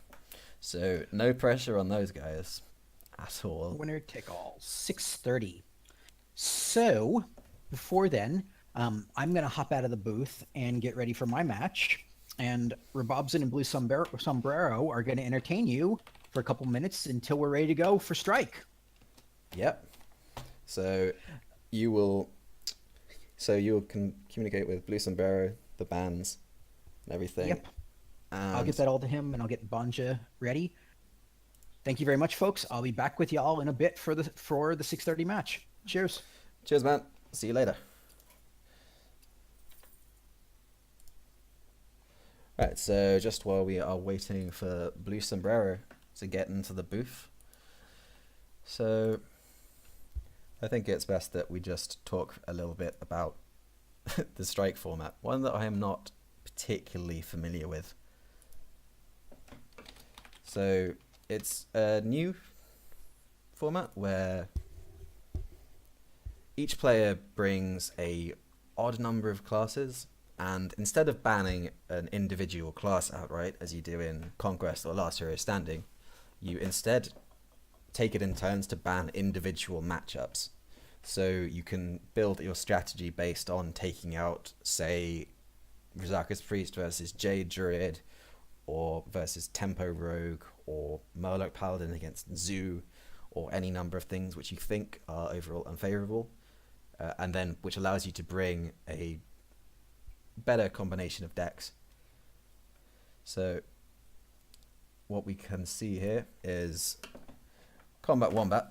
So no pressure on those guys at all. Winner take all. 6:30. So before then, I'm going to hop out of the booth and get ready for my match. And Rabobson and Blue Sombrero are going to entertain you for a couple minutes until we're ready to go for Strike. Yep. So you'll communicate with Blue Sombrero, the bands, and everything. Yep. I'll get that all to him, and I'll get Bonja ready. Thank you very much, folks. I'll be back with y'all in a bit for the 6:30 match. Cheers. Cheers, man. See you later. Right, so just while we are waiting for Blue Sombrero to get into the booth, so I think it's best that we just talk a little bit about the Strike format, one that I am not particularly familiar with. So it's a new format where each player brings a odd number of classes, and instead of banning an individual class outright, as you do in Conquest or Last Hero Standing, you instead take it in turns to ban individual matchups. So you can build your strategy based on taking out, say, Rizaka's Priest versus Jade Druid, or versus Tempo Rogue, or Murloc Paladin against Zoo, or any number of things which you think are overall unfavorable, and then which allows you to bring a better combination of decks. So what we can see here is KombatWombat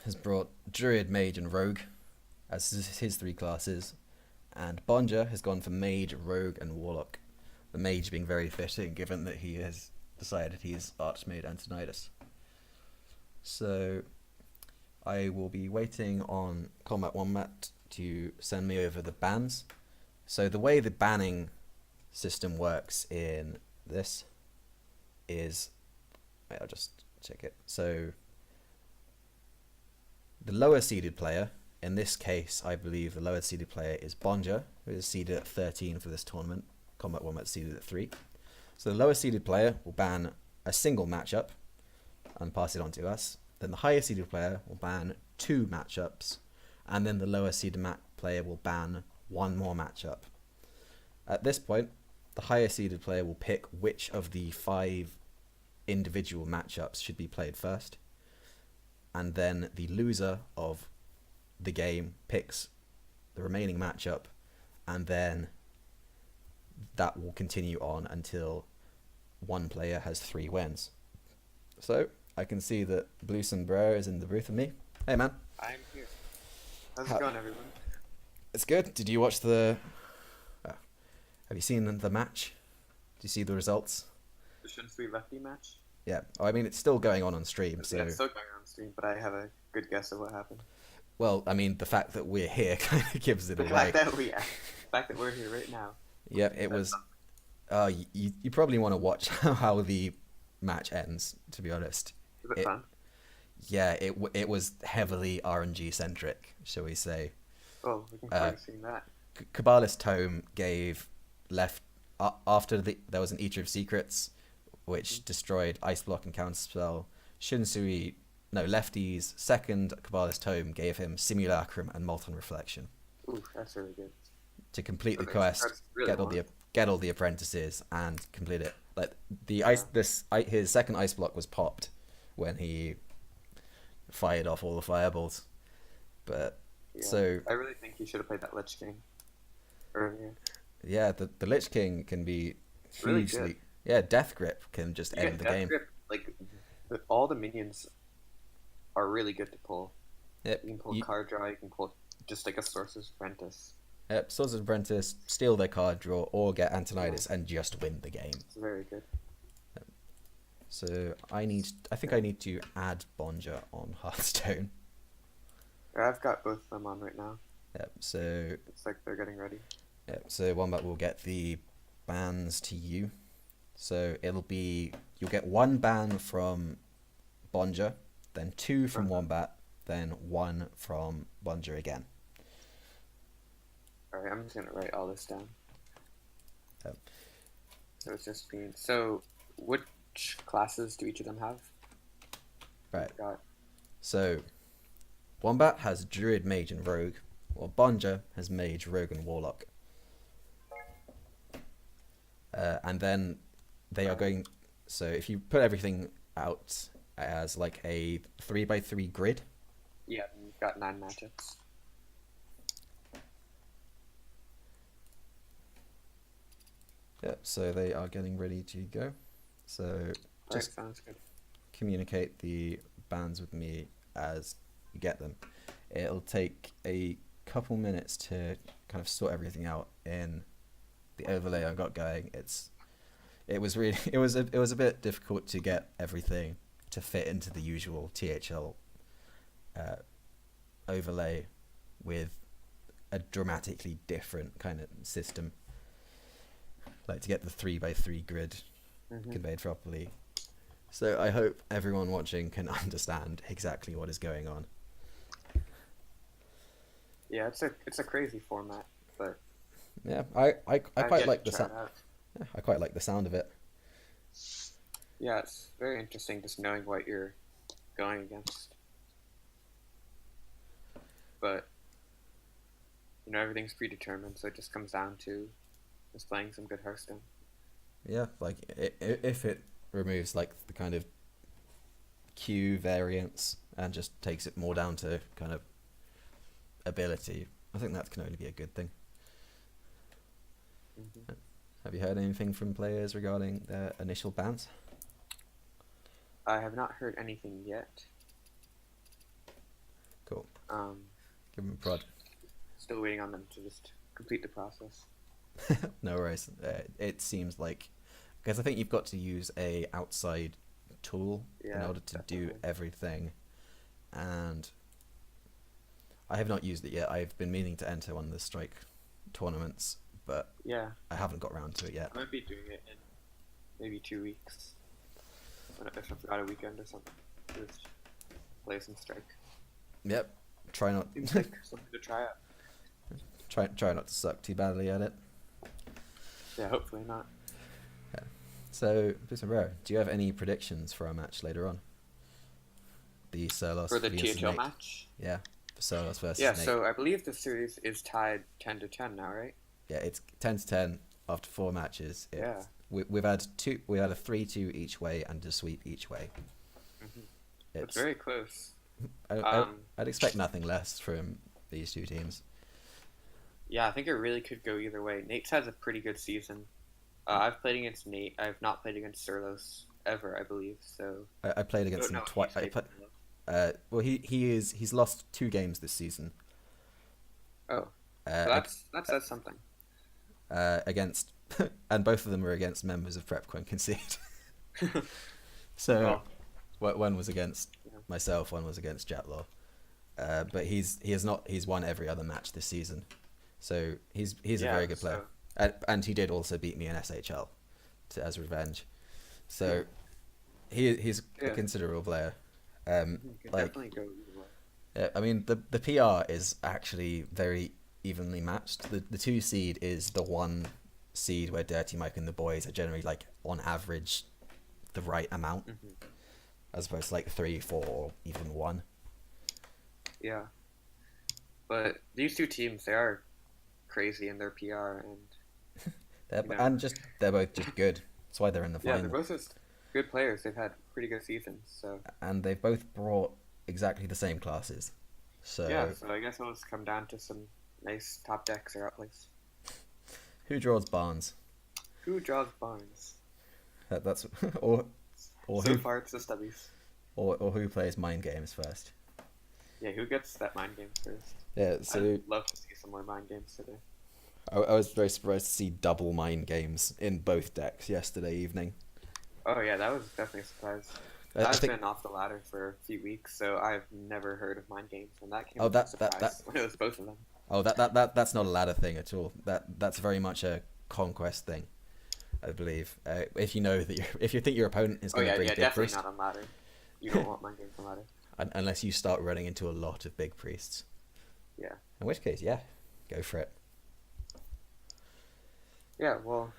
has brought Druid, Mage, and Rogue as his 3 classes, and Bonja has gone for Mage, Rogue, and Warlock. The Mage being very fitting, given that he is decided he's Archmage Antonidas. So I will be waiting on KombatWombat to send me over the bans. So the way the banning system works in this is, wait, I'll just check it. So the lower seeded player, in this case, I believe the lower seeded player is Bonja, who is seeded at 13 for this tournament. KombatWombat seeded at 3. So the lower seeded player will ban a single matchup and pass it on to us. Then the higher seeded player will ban 2 matchups, and then the lower seeded player will ban 1 more matchup. At this point, the higher seeded player will pick which of the 5 individual matchups should be played first, and then the loser of the game picks the remaining matchup, and then that will continue on until one player has 3 wins. So I can see that Blue Sombrero is in the booth with me. Hey man. I'm here. How's it going, everyone? It's good. Did you watch the... have you seen the match? Did you see the results? The Shunsui Lefty match? Yeah. Oh, I mean, it's still going on stream, so... Yeah, it's still going on stream, but I have a good guess of what happened. Well, I mean, the fact that we're here kind of gives it The away. fact that we're here right now. Yeah, it was... you probably want to watch how the match ends, to be honest. Was it fun? Yeah, it was heavily RNG centric, shall we say. Oh, looking forward to seeing that. Kabbalist Tome gave after there was an Eater of Secrets, which destroyed Ice Block and Counterspell. Lefty's second Kabbalist Tome gave him Simulacrum and Molten Reflection. Ooh, that's really good. To complete the That's quest, really get all the apprentices and complete it. Like his second Ice Block was popped when he fired off all the fireballs. But so I really think you should have played that Lich King earlier. Yeah, the Lich King can be Really hugely good. Yeah, Death Grip can just end the Death game. Grip, like all the minions are really good to pull. Yep. You can pull card draw, you can pull just like a Sorcerer's Apprentice. Yep, Swords of Apprentice, steal their card draw, or get Antonidas and just win the game. It's very good. So I think I need to add Bonja on Hearthstone. I've got both of them on right now. Yep, so It's like they're getting ready. yep, so Wombat will get the bans to you. So you'll get 1 ban from Bonja, then 2 from Wombat, then 1 from Bonja again. Alright, I'm just gonna write all this down. Yep. So it's just being which classes do each of them have? Right. Got So Wombat has Druid, Mage, and Rogue, while Bonja has Mage, Rogue, and Warlock. And then they are going. So if you put everything out as like a 3x3 grid. Yeah, you've got 9 matchups. Yep. So they are getting ready to go. So just Sounds good. communicate the bans with me as you get them. It'll take a couple minutes to kind of sort everything out in the overlay I got going. It was a bit difficult to get everything to fit into the usual THL overlay with a dramatically different kind of system. Like to get the 3x3 grid conveyed properly. So I hope everyone watching can understand exactly what is going on. Yeah, it's a crazy format, but Yeah, I quite like the sound. out. Yeah, I quite like the sound of it. Yeah, it's very interesting just knowing what you're going against. But everything's predetermined, so it just comes down to just playing some good Hearthstone. Yeah, like if it removes like the kind of Q variants and just takes it more down to kind of ability, I think that can only be a good thing. Have you heard anything from players regarding their initial bans? I have not heard anything yet. Cool. Give them a prod. Still waiting on them to just complete the process. No worries. It seems like because I think you've got to use a outside tool in Yeah, order to do definitely. everything, and I have not used it yet. I've been meaning to enter one of the strike tournaments, but Yeah, I haven't got around to it yet. I might be doing it in maybe 2 weeks. If I've got a weekend or something. Just play some strike. Yep. Try not Seems like something to try out. try not to suck too badly at it. Yeah, hopefully not. So, Bro, do you have any predictions for our match later on? The Surlos For the versus THL Nate. match? Yeah, for Surlos versus Yeah, Nate. so I believe the series is tied 10-10 now, right? Yeah, it's 10-10 after 4 matches. Yeah. We've had two. We had a 3-2 each way and a sweep each way. Mm-hmm. It's It's very close. I'd expect nothing less from these two teams. Yeah, I think it really could go either way. Nate's has a pretty good season. I've played against Nate. I've not played against Surlos ever, I believe. So I played against him no, twice. he's played Surlos. Well, he's lost 2 games this season. Oh, Uh, so that says something. against, and both of them were against members of Prep and Concede. So, one was against myself, one was against Jetlaw. But he's won every other match this season, so he's a very good player, and he did also beat me in SHL as revenge. So he's a considerable player. Can definitely go either way. Yeah, I mean the PR is actually very evenly matched. The 2 seed is the 1 seed where Dirty Mike and the boys are generally like on average the right amount, as opposed to like 3, 4, or even 1. Yeah, but these 2 teams, they are crazy in their PR, and They're both just good. That's why they're in the yeah, final. they're both just good players. They've had pretty good seasons, so And they've both brought exactly the same classes. So yeah. So I guess it'll just come down to some nice top decks or outplays. who draws Barnes? Who draws Barnes? That's or So who far, it's the Stubbies. or who plays mind games first? Yeah, who gets that mind game first? Yeah, so I'd love to see some more mind games today. I was very surprised to see double mind games in both decks yesterday evening. Oh yeah, that was definitely a surprise. I I've think been off the ladder for a few weeks, so I've never heard of mind games, and that came Oh, as that- a that- surprise when it was both of them. that's not a ladder thing at all. That's very much a conquest thing, I believe. If you know that if you think your opponent is Oh going to yeah, bring yeah, big definitely priest, not on ladder. You don't want mind games on ladder. unless you start running into a lot of big priests. Yeah. In which case, yeah, go for it. Yeah, well,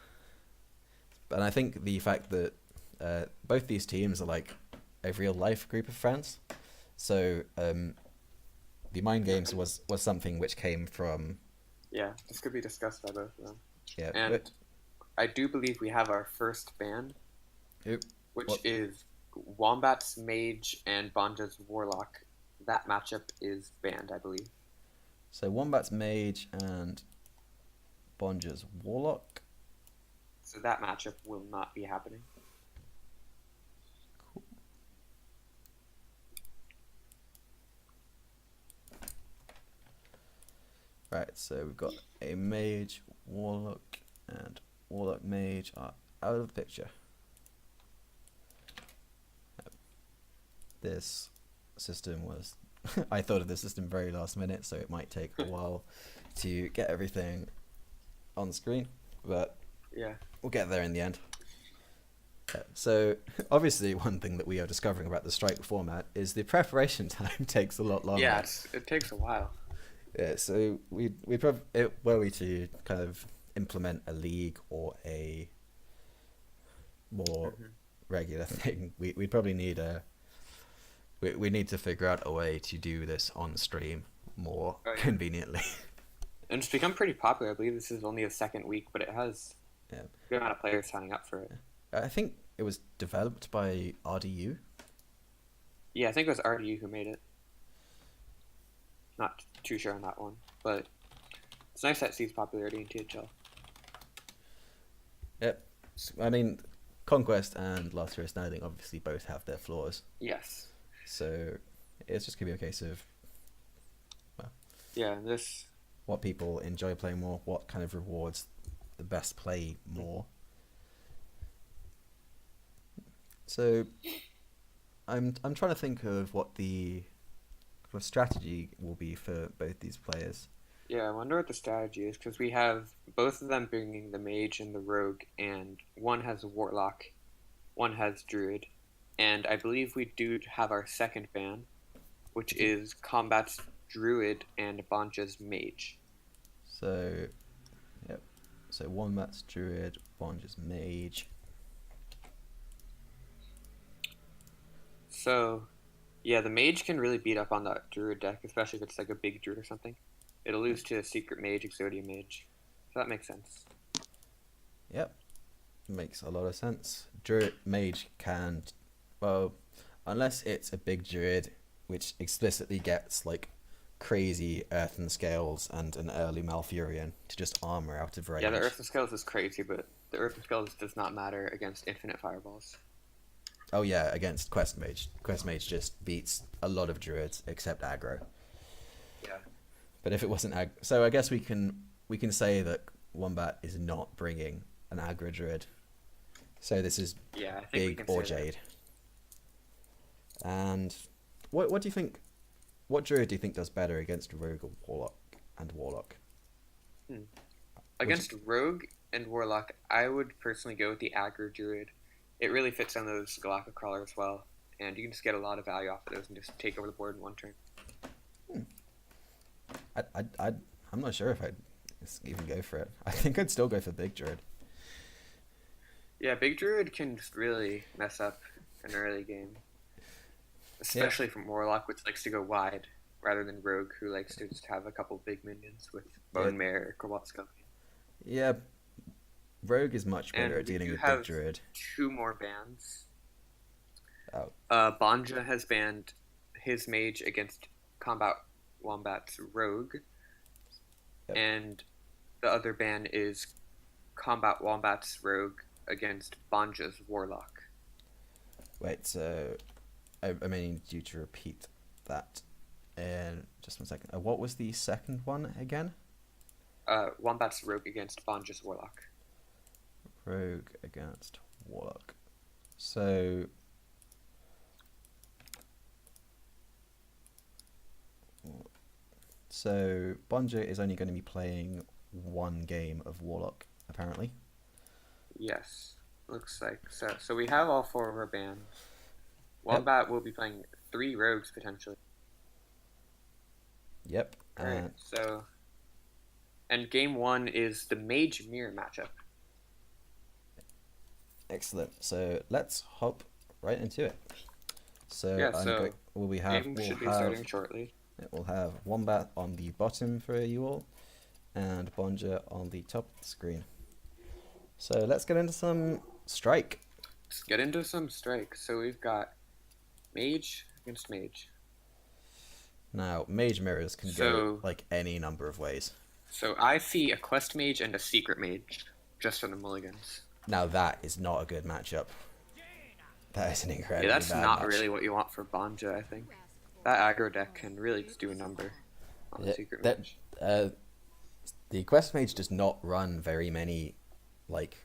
And I think the fact that both these teams are like a real life group of friends, so the mind games was something which came from yeah, this could be discussed by both of them. yeah. And I do believe we have our first ban, Who- which what- is Wombat's Mage and Bonja's Warlock. That matchup is banned, I believe. So Wombat's Mage and Bonja's Warlock. So that matchup will not be happening. Right, so we've got a Mage, Warlock, and Warlock Mage are out of the picture. This system was... I thought of this system very last minute, so it might take a while to get everything on screen, but Yeah. we'll get there in the end. So, obviously, one thing that we are discovering about the strike format is the preparation time takes a lot longer. Yeah, it takes a while. Yeah, so were we to kind of implement a league or a more regular thing, we'd probably need we need to figure out a way to do this on stream more conveniently. And it's become pretty popular. I believe this is only the second week, but it has Yeah. a good amount of players signing up for it. I think it was developed by RDU. Yeah, I think it was RDU who made it. Not too sure on that one, but it's nice that it sees popularity in THL. Yep. I mean, Conquest and Last Hero Standing obviously both have their flaws, Yes. so it's just gonna be a case of Yeah, this. what people enjoy playing more, what kind of rewards the best play more. So I'm trying to think of what the kind of strategy will be for both these players. Yeah, I wonder what the strategy is because we have both of them bringing the mage and the rogue, and one has a warlock, one has druid, and I believe we do have our second ban, which is combat's druid and Bonja's mage. So, yep. So Wombat's druid, Bonja's mage. So, yeah, the mage can really beat up on that druid deck, especially if it's like a big druid or something. It'll lose to a secret mage, Exodia mage. So that makes sense. Yep, makes a lot of sense. Druid mage can, well, unless it's a big druid, which explicitly gets like crazy Earthen Scales and an early Malfurion to just armor out of range. Yeah, the Earthen Scales is crazy, but the Earthen Scales does not matter against infinite fireballs. Oh yeah, against Quest Mage. Quest Mage just beats a lot of druids except aggro. Yeah. But if it wasn't so I guess we can say that Wombat is not bringing an aggro druid. So this is Yeah, I think we Big can or say that. Jade. And what do you think? What druid do you think does better against Rogue or Warlock? Against Rogue and Warlock, I would personally go with the aggro druid. It really fits on those Galactic Crawler as well, and you can just get a lot of value off of those and just take over the board in one turn. I'm not sure if I'd even go for it. I think I'd still go for Big Druid. Yeah, Big Druid can just really mess up an early game. Especially from Warlock, which likes to go wide, rather than Rogue, who likes to just have a couple big minions with Bone Mare or Cobalt Scorpion. Yeah, Rogue is much better And at dealing we with have Big Druid. 2 more bans. Oh. Bonja has banned his mage against KombatWombat's Rogue. Yep. And the other ban is KombatWombat's Rogue against Bonja's Warlock. Wait, so I may need you to repeat that in just 1 second. What was the second one again? Wombat's Rogue against Bonja's Warlock. Rogue against Warlock. So Bonja is only going to be playing 1 game of Warlock, apparently. Yes, looks like so. So we have all 4 of our bans. Wombat will be playing 3 rogues potentially. Yep. Alright, so... And game 1 is the Mage Mirror matchup. Excellent. So let's hop right into it. So, Yeah, so we'll should be starting shortly. We'll have Wombat on the bottom for you all, and Bonja on the top of the screen. So let's get into some Strike. Let's get into some Strike. So we've got Mage against Mage. Now, Mage Mirrors can go like any number of ways. So I see a Quest Mage and a Secret Mage, just for the mulligans. Now that is not a good matchup. That is an incredibly Yeah, that's bad not match. really what you want for Bonja, I think. That aggro deck can really just do a number on the Secret Mage. The Quest Mage does not run very many, like,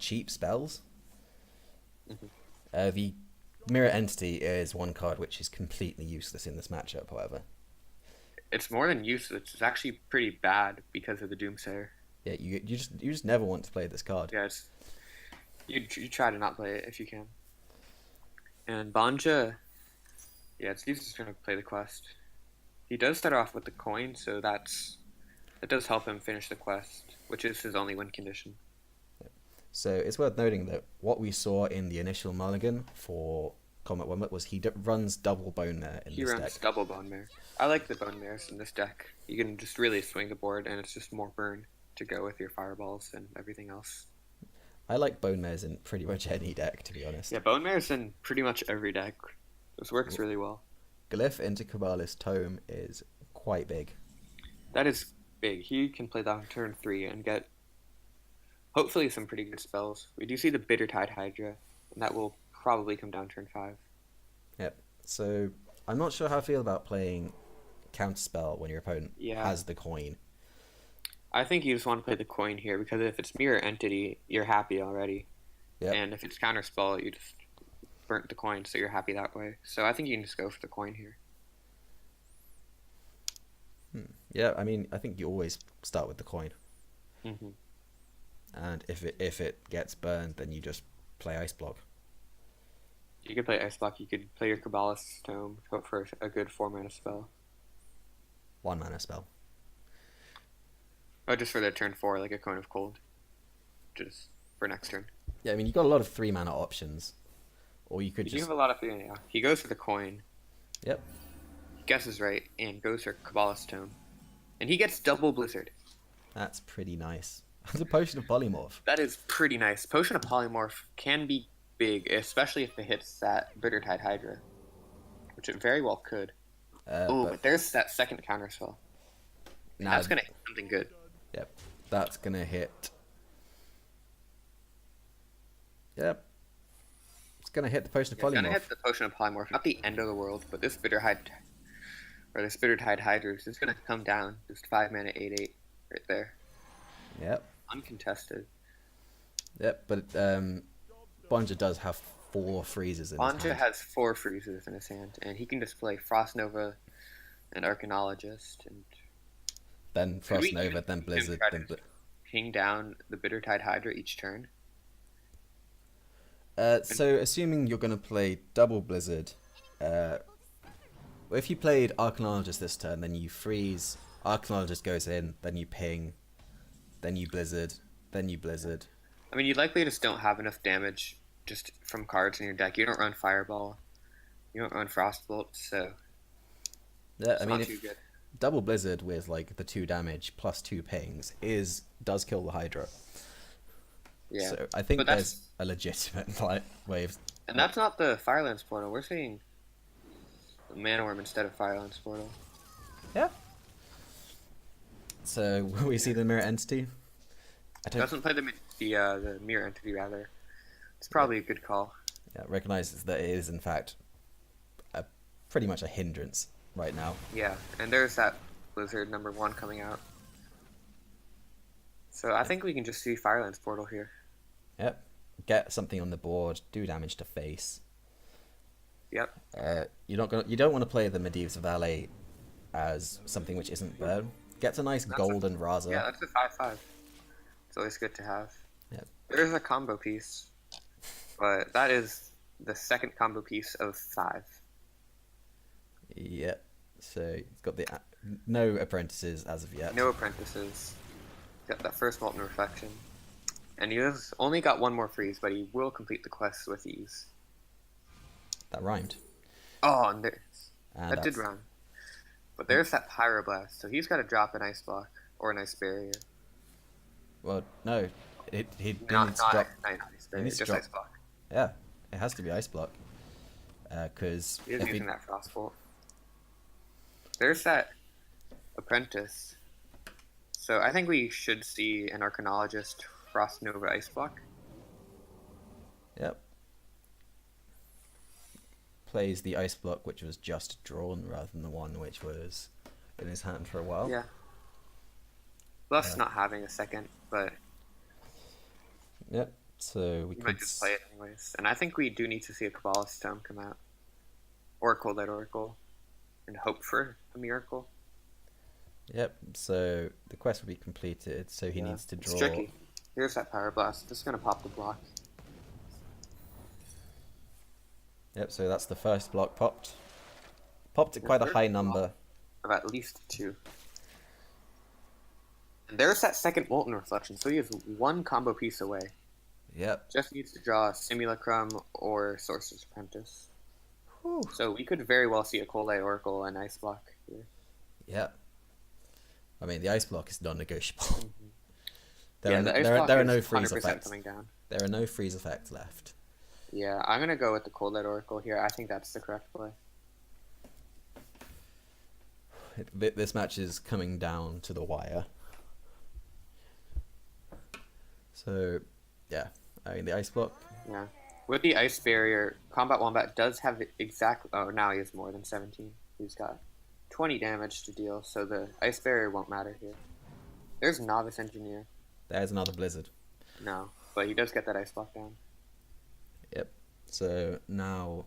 cheap spells. Mm-hmm. The Mirror Entity is 1 card which is completely useless in this matchup, however. It's more than useless. It's actually pretty bad because of the Doomsayer. Yeah, you just never want to play this card. Yeah, you try to not play it if you can. And Bonja, yeah, he's just gonna play the quest. He does start off with the coin, so that does help him finish the quest, which is his only win condition. So it's worth noting that what we saw in the initial mulligan for KombatWombat was he runs double Bone Mare in He this runs deck. double Bone Mare. I like the Bone Mares in this deck. You can just really swing the board, and it's just more burn to go with your fireballs and everything else. I like Bone Mares in pretty much any deck, to be honest. Yeah, Bone Mare's in pretty much every deck. This works really well. Glyph into Kabbalist Tome is quite big. That is big. He can play that on turn 3 and get hopefully some pretty good spells. We do see the Bitter Tide Hydra, and that will probably come down turn 5. Yep. So I'm not sure how I feel about playing Counterspell when your opponent has the coin. I think you just want to play the coin here, because if it's Mirror Entity, you're happy already. Yep. And if it's counterspell, you just burnt the coin, so you're happy that way. So I think you can just go for the coin here. Yeah, I mean, I think you always start with the coin. Mm-hmm. And if it gets burned, then you just play Ice Block. You could play Ice Block. You could play your Kabbalist's Tome, hope for a good 4-mana spell. 1 mana spell. Oh, just for the turn 4, like a Cone of Cold. Just for next turn. Yeah, I mean, you've got a lot of 3 mana options. Or you could You just... have a lot of feeling, yeah. He goes for the coin. Yep. He guesses right, and goes for Kabbalist's Tome. And he gets double Blizzard. That's pretty nice. It's a Potion of Polymorph. That is pretty nice. Potion of Polymorph can be big, especially if it hits that Bittertide Hydra. Which it very well could. But there's that second counterspell. Nah, That's going to hit something good. Yep. That's going to hit... Yep. It's going to hit the Potion of It's going to Polymorph. hit the Potion of Polymorph. Not the end of the world, but this Bittertide Hydra is going to come down. Just 5 mana, 8/8, right there. Yep. Uncontested. Yep, but Bonja does have 4 freezes in his Bonja hand. has 4 freezes in his hand, and he can display Frost Nova and Arcanologist, and Then Frost we Nova, can- then we can Blizzard, try then... to ping down the Bittertide Hydra each turn. So, assuming you're going to play double Blizzard, if you played Arcanologist this turn, then you freeze, Arcanologist goes in, then you ping, then you Blizzard, then you Blizzard. I mean, you likely just don't have enough damage just from cards in your deck. You don't run Fireball, you don't run Frostbolt, so Yeah, it's I mean, not too if good. double Blizzard with like the 2 damage plus 2 pings does kill the Hydra. Yeah, So I think But there's a legitimate way of... and that's not the Firelands Portal. We're seeing Mana Worm instead of Firelands Portal. Yeah. So will we see the Mirror Entity? I don't... Doesn't play the Mirror Entity, rather. It's probably a good call. Yeah, recognizes that it is in fact pretty much a hindrance right now. Yeah, and there's that Blizzard number 1 coming out. So I think we can just see Firelands Portal here. Yep. Get something on the board, do damage to face. Yep. You don't want to play the Medivh's Valet as something which isn't there. Gets a nice golden Raza. Yeah, that's a 5/5. It's always good to have. Yep. There's a combo piece, but that is the second combo piece of 5. Yep. So it's got the no apprentices as of yet. No apprentices. Got that first Molten Reflection. And he has only got 1 more freeze, but he will complete the quest with ease. That rhymed. Oh, and And that did that's- run. But there's that Pyroblast, so he's got to drop an Ice Block or an Ice Barrier. Well, no. He needs to Not drop... Ice Barrier, needs to just drop- Ice Block. Yeah, it has to be Ice Block. Because He is using that Frostbolt. There's that Apprentice. So I think we should see an Arcanologist Frost Nova Ice Block. Yep. Plays the Ice Block, which was just drawn, rather than the one which was in his hand for a while. Yeah. Plus not having a second, but Yep. So we you could might just play it anyways. And I think we do need to see a Kabbalist's Tome come out. Or a Cold Light Oracle. And hope for a miracle. Yep. So the quest will be completed. So he Yeah. needs to draw. It's tricky. Here's that Pyroblast. Just gonna pop the block. Yep. So that's the first block popped. Popped at quite a Third high block. number. Of at least 2. And there's that second Molten Reflection, so he is 1 combo piece away. Yep. Just needs to draw Simulacrum or Sorcerer's Apprentice. Whew. So we could very well see a Cold Light Oracle and Ice Block here. Yep. I mean, the Ice Block is non-negotiable. The Ice there Block are is no freeze 100% effects. coming down. There are no freeze effects left. Yeah, I'm gonna go with the Cold Light Oracle here. I think that's the correct play. This match is coming down to the wire. So, yeah. I mean, the Ice Block. Yeah. With the Ice Barrier, KombatWombat does have exact... Oh, now he has more than 17. He's got 20 damage to deal, so the Ice Barrier won't matter here. There's Novice Engineer. There's another Blizzard. No, but he does get that Ice Block down. So now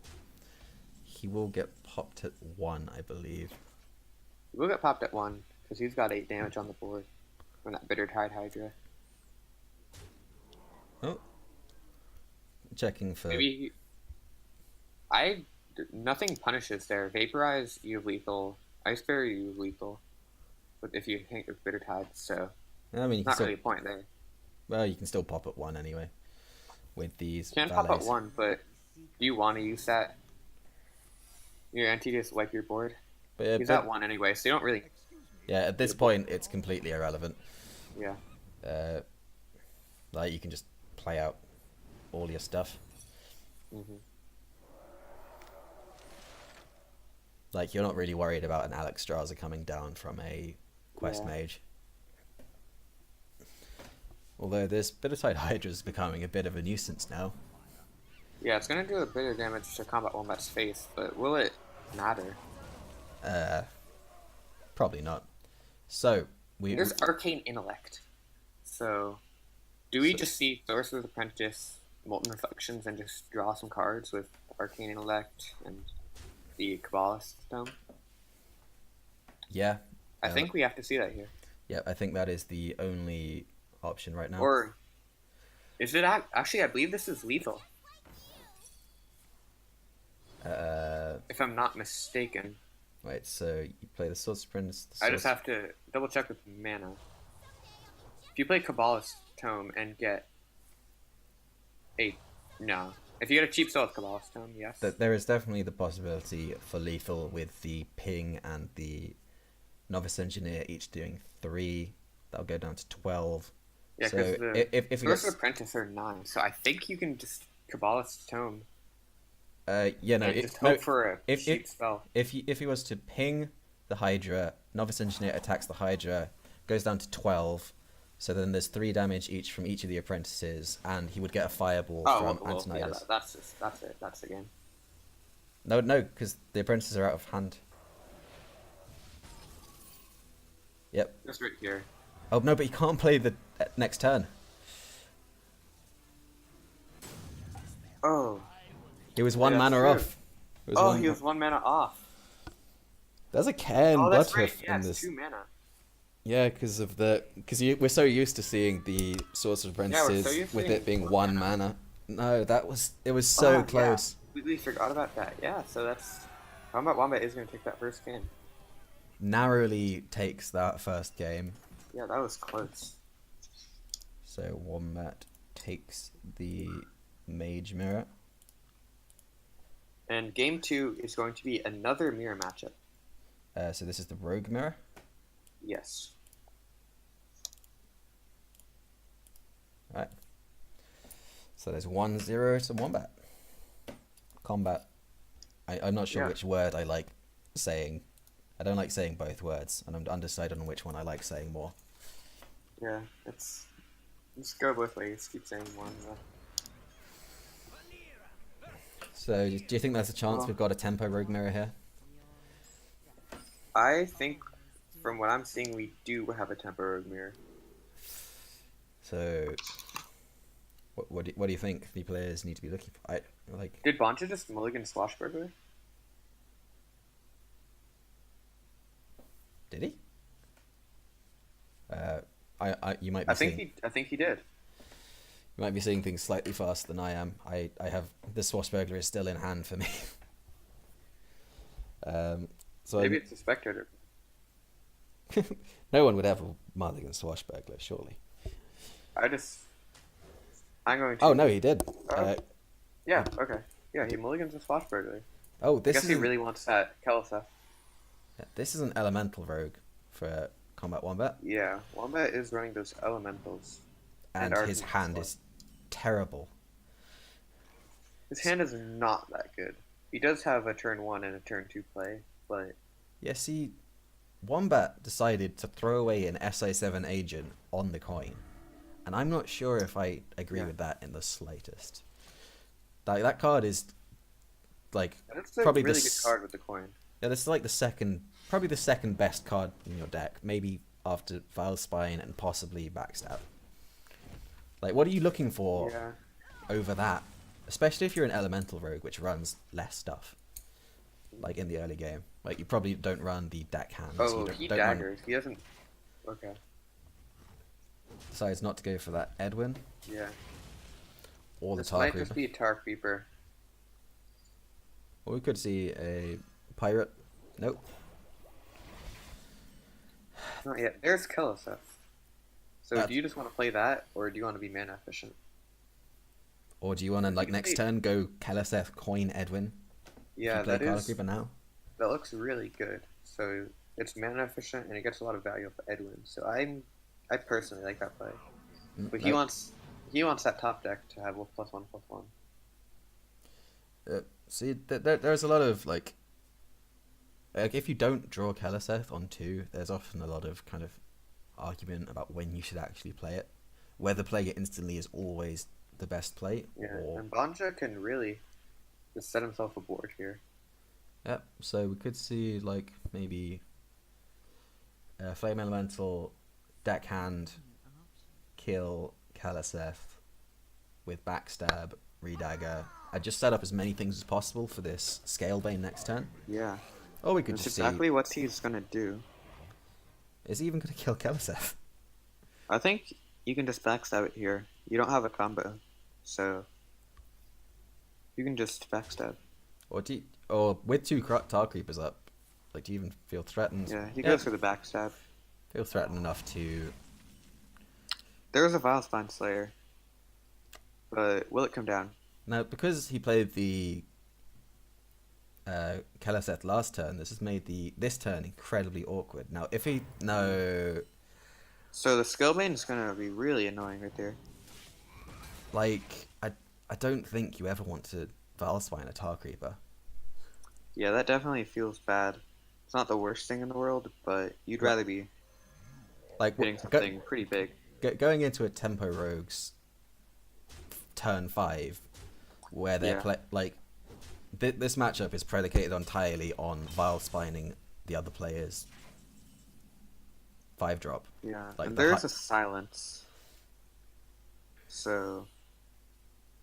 he will get popped at 1, I believe. We'll get popped at 1 because he's got 8 damage on the board from that Bitter Tide Hydra. Oh. Checking for... Maybe nothing punishes there. Vaporize, you have lethal. Ice Barrier, you have lethal. But if you hit with Bitter Tide, so I mean, you can not still, really a point there. well, you can still pop at 1 anyway with these. You can pop at 1, but do you want to use that? Your anti just wipe your board. But, He's at 1 anyway, so you don't really. Yeah, at this point, it's completely irrelevant. Yeah. Like you can just play out all your stuff. Mm-hmm. Like you're not really worried about an Alex Straza coming down from a Quest Mage. Although this Bittertide Hydra is becoming a bit of a nuisance now. Yeah, it's gonna do a bit of damage to KombatWombat's face, but will it matter? Probably not. So there's Arcane Intellect. So, do we just see Sorcerer's Apprentice, Molten Reflections, and just draw some cards with Arcane Intellect and the Kabbalist Tome? Yeah. I think we have to see that here. Yeah, I think that is the only option right now. Or is it actually? I believe this is lethal. If I'm not mistaken. Wait, so you play the Sword Sprint. I just have to double check with mana. If you play Kabbalist Tome and get no. If you get a cheap soul with Kabbalist Tome, yes. There is definitely the possibility for lethal with the Ping and the Novice Engineer each doing 3. That'll go down to 12. Yeah, so because if Sorcerer's Apprentice are 9, so I think you can just Kabbalist Tome. Yeah, no. Just hope for a cheap spell. If he was to ping the Hydra, Novice Engineer attacks the Hydra, goes down to 12. So then there's 3 damage each from each of the apprentices, and he would get a fireball from Antonidas. Yeah, that's it. That's the game. No, because the apprentices are out of hand. Yep. Just right here. Oh no, but he can't play the next turn. Oh. He was 1 mana off. He was 1 mana off. There's a Cairn Bloodhoof in this. 2 mana. Yeah, because we're so used to seeing the Sorcerer's Apprentices with it being 1 mana. No, it was so close. Yeah. Completely forgot about that. Yeah, so that's KombatWombat is going to take that first game. Narrowly takes that first game. Yeah, that was close. So Wombat takes the Mage Mirror. And game 2 is going to be another mirror matchup. So this is the Rogue Mirror. Yes. Right. So there's 1-0 to Wombat. Combat. I'm not sure which word I like saying. I don't like saying both words, and I'm undecided on which one I like saying more. Yeah, let's go both ways. Keep saying one. So, do you think there's a chance we've got a tempo Rogue Mirror here? I think, from what I'm seeing, we do have a tempo Rogue Mirror. So, what do you think the players need to be looking for? Did Bonja just mulligan Swashbuckler? Did he? You might be. I think he did. You might be seeing things slightly faster than I am. I have the Swashbuckler is still in hand for me. So maybe it's a spectator. No one would ever mulligan Swashbuckler, surely. I'm going to. Oh no, he did. Yeah. Okay. Yeah, he mulligans a Swashbuckler. Oh, I guess he really wants that Kelsa. Yeah, this is an elemental rogue for KombatWombat. Yeah, Wombat is running those elementals. And his hand is terrible. His hand is not that good. He does have a turn 1 and a turn 2 play, but... Yeah, see, Wombat decided to throw away an SI7 agent on the coin. And I'm not sure if I agree with that in the slightest. That card is, like, that's a probably really good card with the coin. Yeah, this is like probably the second best card in your deck. Maybe after Vile Spine and possibly Backstab. Like, what are you looking for over that? especially if you're an elemental rogue, which runs less stuff. Like in the early game, like you probably don't run the deckhands. Oh, you he don't daggers. He doesn't. Okay. Decides not to go for that Edwin Yeah. or the This might Tar just Creeper. be a Tar Creeper. Or we could see a pirate. Nope. Not yet. There's Keloseth. So That's- do you just want to play that, or do you want to be mana efficient? Or do you want to like can next see- turn go Keloseth, coin Edwin? Yeah, If you play that Tar is. Creeper now. That looks really good. So it's mana efficient and it gets a lot of value for Edwin. So I personally like that play. But he Nope. wants that top deck to have +1/+1. See, there's a lot of like if you don't draw Keloseth on 2, there's often a lot of kind of argument about when you should actually play it. Whether playing it instantly is always the best play, Yeah, or and Bonja can really just set himself aboard here. yeah. So we could see like maybe Flame Elemental, deckhand, kill Keloseth with backstab, redagger, and just set up as many things as possible for this Scalebane next turn. Yeah, Or we could that's just exactly what he's gonna do. see, is he even going to kill Keloseth? I think you can just backstab it here. You don't have a combo, so you can just backstab. Or with 2 Tar Creepers up, like do you even feel threatened? Yeah, he goes for the backstab. Feel threatened enough to. There's a Vile Spine Slayer, but will it come down? Now, because he played the Keloseth last turn, this has made this turn incredibly awkward. Now, if he So the Scalebane is gonna be really annoying right there. like I don't think you ever want to Valspine a Tar Creeper. Yeah, that definitely feels bad. It's not the worst thing in the world, but you'd rather be Like hitting something pretty big. going into a Tempo Rogues turn 5, where they're Yeah. this matchup is predicated entirely on Valspining the other player's 5-drop. Yeah, Like and the there's hi- a silence. So,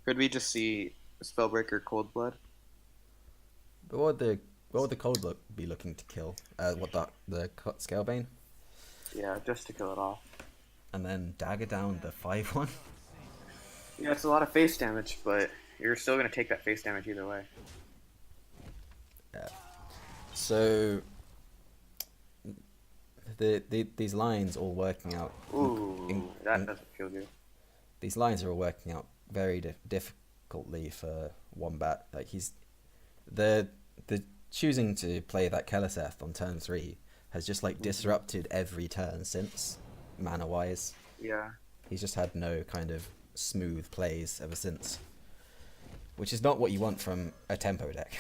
could we just see Spellbreaker Cold Blood? But what would the cold be looking to kill? The Scalebane? Yeah, just to kill it off. And then dagger down the 5/1. Yeah, it's a lot of face damage, but you're still gonna take that face damage either way. So these lines all working out. Ooh, that doesn't feel good. These lines are all working out very difficultly for Wombat. Like the choosing to play that Keloseth on turn 3 has just like disrupted every turn since, mana wise. Yeah. He's just had no kind of smooth plays ever since, which is not what you want from a tempo deck.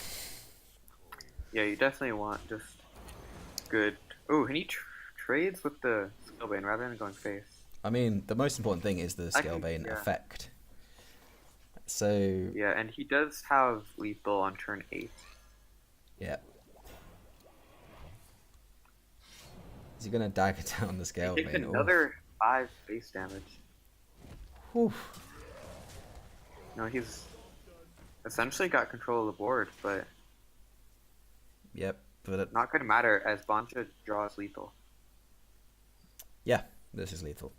Yeah, you definitely want just good. Oh, and he trades with the Scalebane rather than going face. I mean, the most important thing is the Scalebane yeah. effect. So Yeah, and he does have lethal on turn 8. yeah. Is he gonna dagger down the He takes Scalebane? another 5 face damage. Oof. No, he's essentially got control of the board, but Yep, but not going to matter as Bonja draws lethal. yeah, this is lethal.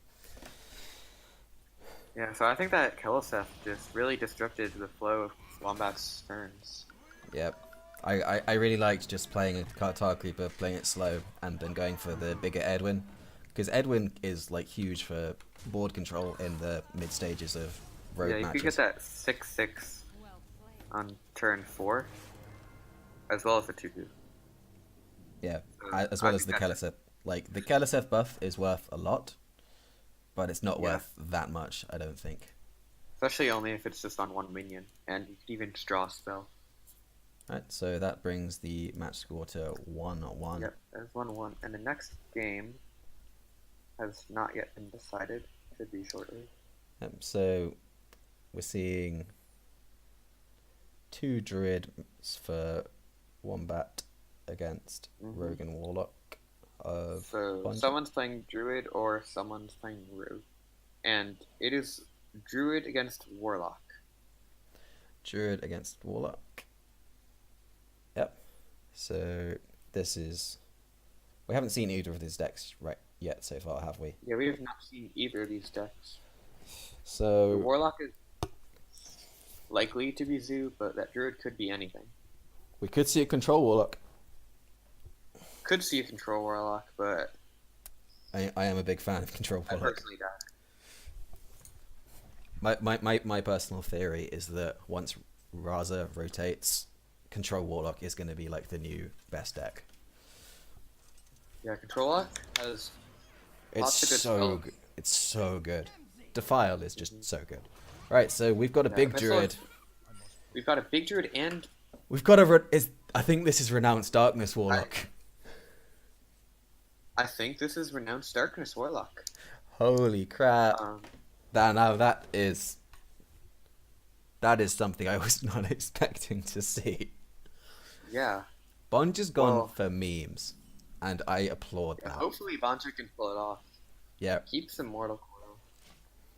Yeah, so I think that Keloseth just really disrupted the flow of Wombat's turns. Yep. I really liked just playing a Tar Creeper, playing it slow, and then going for the bigger Edwin. Because Edwin is like huge for board control in the mid stages of rogue Yeah, you matches. could get that 6/6 on turn 4, as well as the 2/2. Yeah, I as well as the think that's- Keloseth. Like, the Keloseth buff is worth a lot, but it's not Yeah. worth that much, I don't think. Especially only if it's just on one minion, and you can even just draw a spell. Right, so that brings the match score to 1-1. Yep, there's 1/1. And the next game has not yet been decided. Should be shortly. So we're seeing 2 Druids for Wombat against Rogue and Warlock of So Bonja. someone's playing Druid or someone's playing Rogue. And it is Druid against Warlock. Druid against Warlock. Yep. So this is... We haven't seen either of these decks yet so far, have we? Yeah, we have not seen either of these decks. The So Warlock is likely to be Zoo, but that Druid could be anything. we could see a control Warlock. Could see a Control Warlock, but I am a big fan of control I Warlock. personally don't. My personal theory is that once Raza rotates, control Warlock is going to be like the new best deck. Yeah, Control Warlock has It's lots of good so spells. good. It's so good. Defile is just so good. Right, so we've got a big Missile- Druid. We've got a big Druid and We've got a... I think this is Renounced Darkness Warlock. I think this is Renounced Darkness Warlock. Holy crap. Um, Now that is something I was not expecting to see. yeah. Bonja's gone Well- for memes, and I applaud Yeah, that. hopefully Bonja can pull it off. Yeah, Keep some Mortal Coil.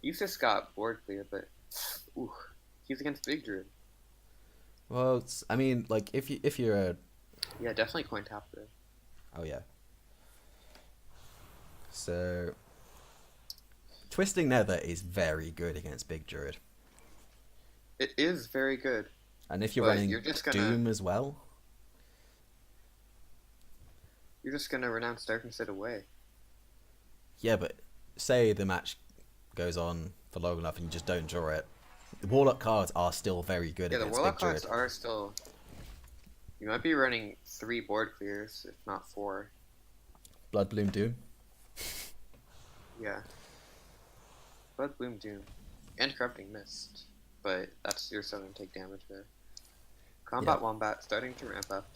He's just got board clear, but ooh, he's against Big Druid. well, I mean, like if you're a... Yeah, definitely coin tap there. Oh yeah. So, Twisting Nether is very good against Big Druid, It is very good. and if you're But running you're just gonna- Doom as well, You're just gonna Renounce Darkness it away. yeah. But say the match goes on for long enough and you just don't draw it, the Warlock cards are still very good Yeah, the against Warlock Big Druid. cards are still. You might be running 3 board clears, if not 4. Blood Bloom Doom. Yeah. Blood Bloom Doom. And Corrupting Mist. But that's your still gonna take damage there. KombatWombat starting to ramp up.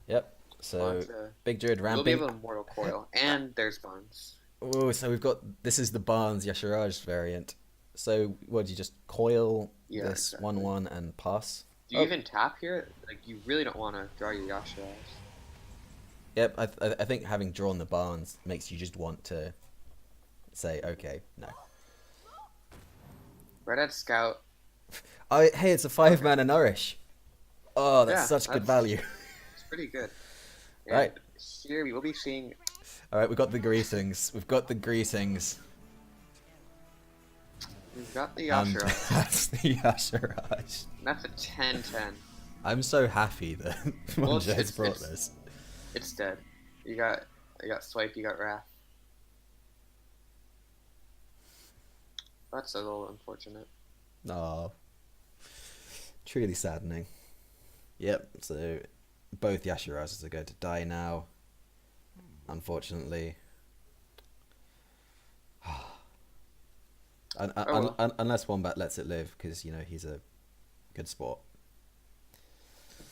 Yep. So Bonja. Big Druid We'll be ramping. able to Mortal Coil. And there's Barnes. Oh, so we've got... This is the Barnes Yashiraj variant. So, what, do you just coil Yeah, this exactly. 1/1 and pass? Do you Oh. even tap here? Like, you really don't want to draw your Yashiras. Yep, I think having drawn the Barnes makes you just want to say, okay, no. Red Hat Scout. Oh, hey, it's a 5-mana Nourish. Oh, that's Yeah, such good that's- value. It's pretty good. Right. And here we will be seeing. Alright, we've got the greetings. We've got the greetings. We've got the And Yashira. that's the Yashiraj. That's a 10/10. I'm so happy that Well, Bonja has it's- brought it's- this. It's dead. You got Swipe, you got Wrath. That's a little unfortunate. Oh, truly saddening. Yep, so both Yashirazas are going to die now, unfortunately. Unless Wombat lets it live, because, you know, he's a good sport.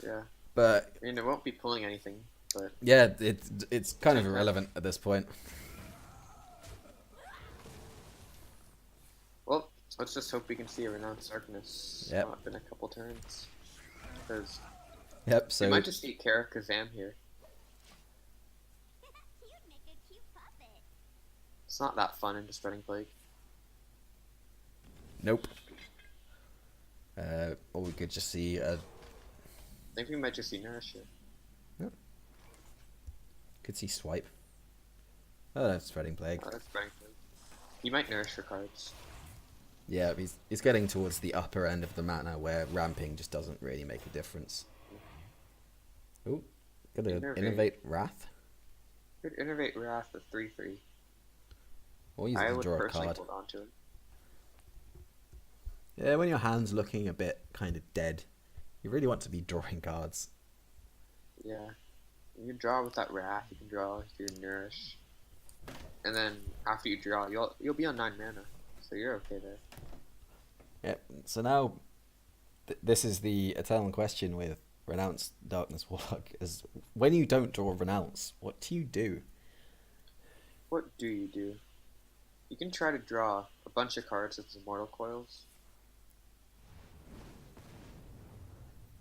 Yeah. But, I mean, it won't be pulling anything, but yeah, it's kind of irrelevant at this point. well, let's just hope we can see a Renounced Darkness Yep. up in a couple turns. Because Yep, we so might just see Kara Kazam here. You'd make a cute puppet. It's not that fun in Spreading Plague. nope. Or we could just see a... I think we might just see Nourish here. Could see Swipe. Oh, that's Spreading Plague. Oh, that's Spreading Plague. He might Nourish your cards. Yeah, he's getting towards the upper end of the mana where ramping just doesn't really make a difference. Oh, gonna innovate Wrath. Could Innovate Wrath with 3/3. Or use it I to would draw a personally card. hold on to it. Yeah, when your hand's looking a bit kind of dead, you really want to be drawing cards. Yeah. You can draw with that Wrath, you can draw with your Nourish. And then after you draw, you'll be on 9 mana. So you're okay there. Yeah. So now, this is the eternal question with Renounced Darkness Warlock: is when you don't draw Renounce, what do you do? What do? You can try to draw a bunch of cards with Immortal Coils.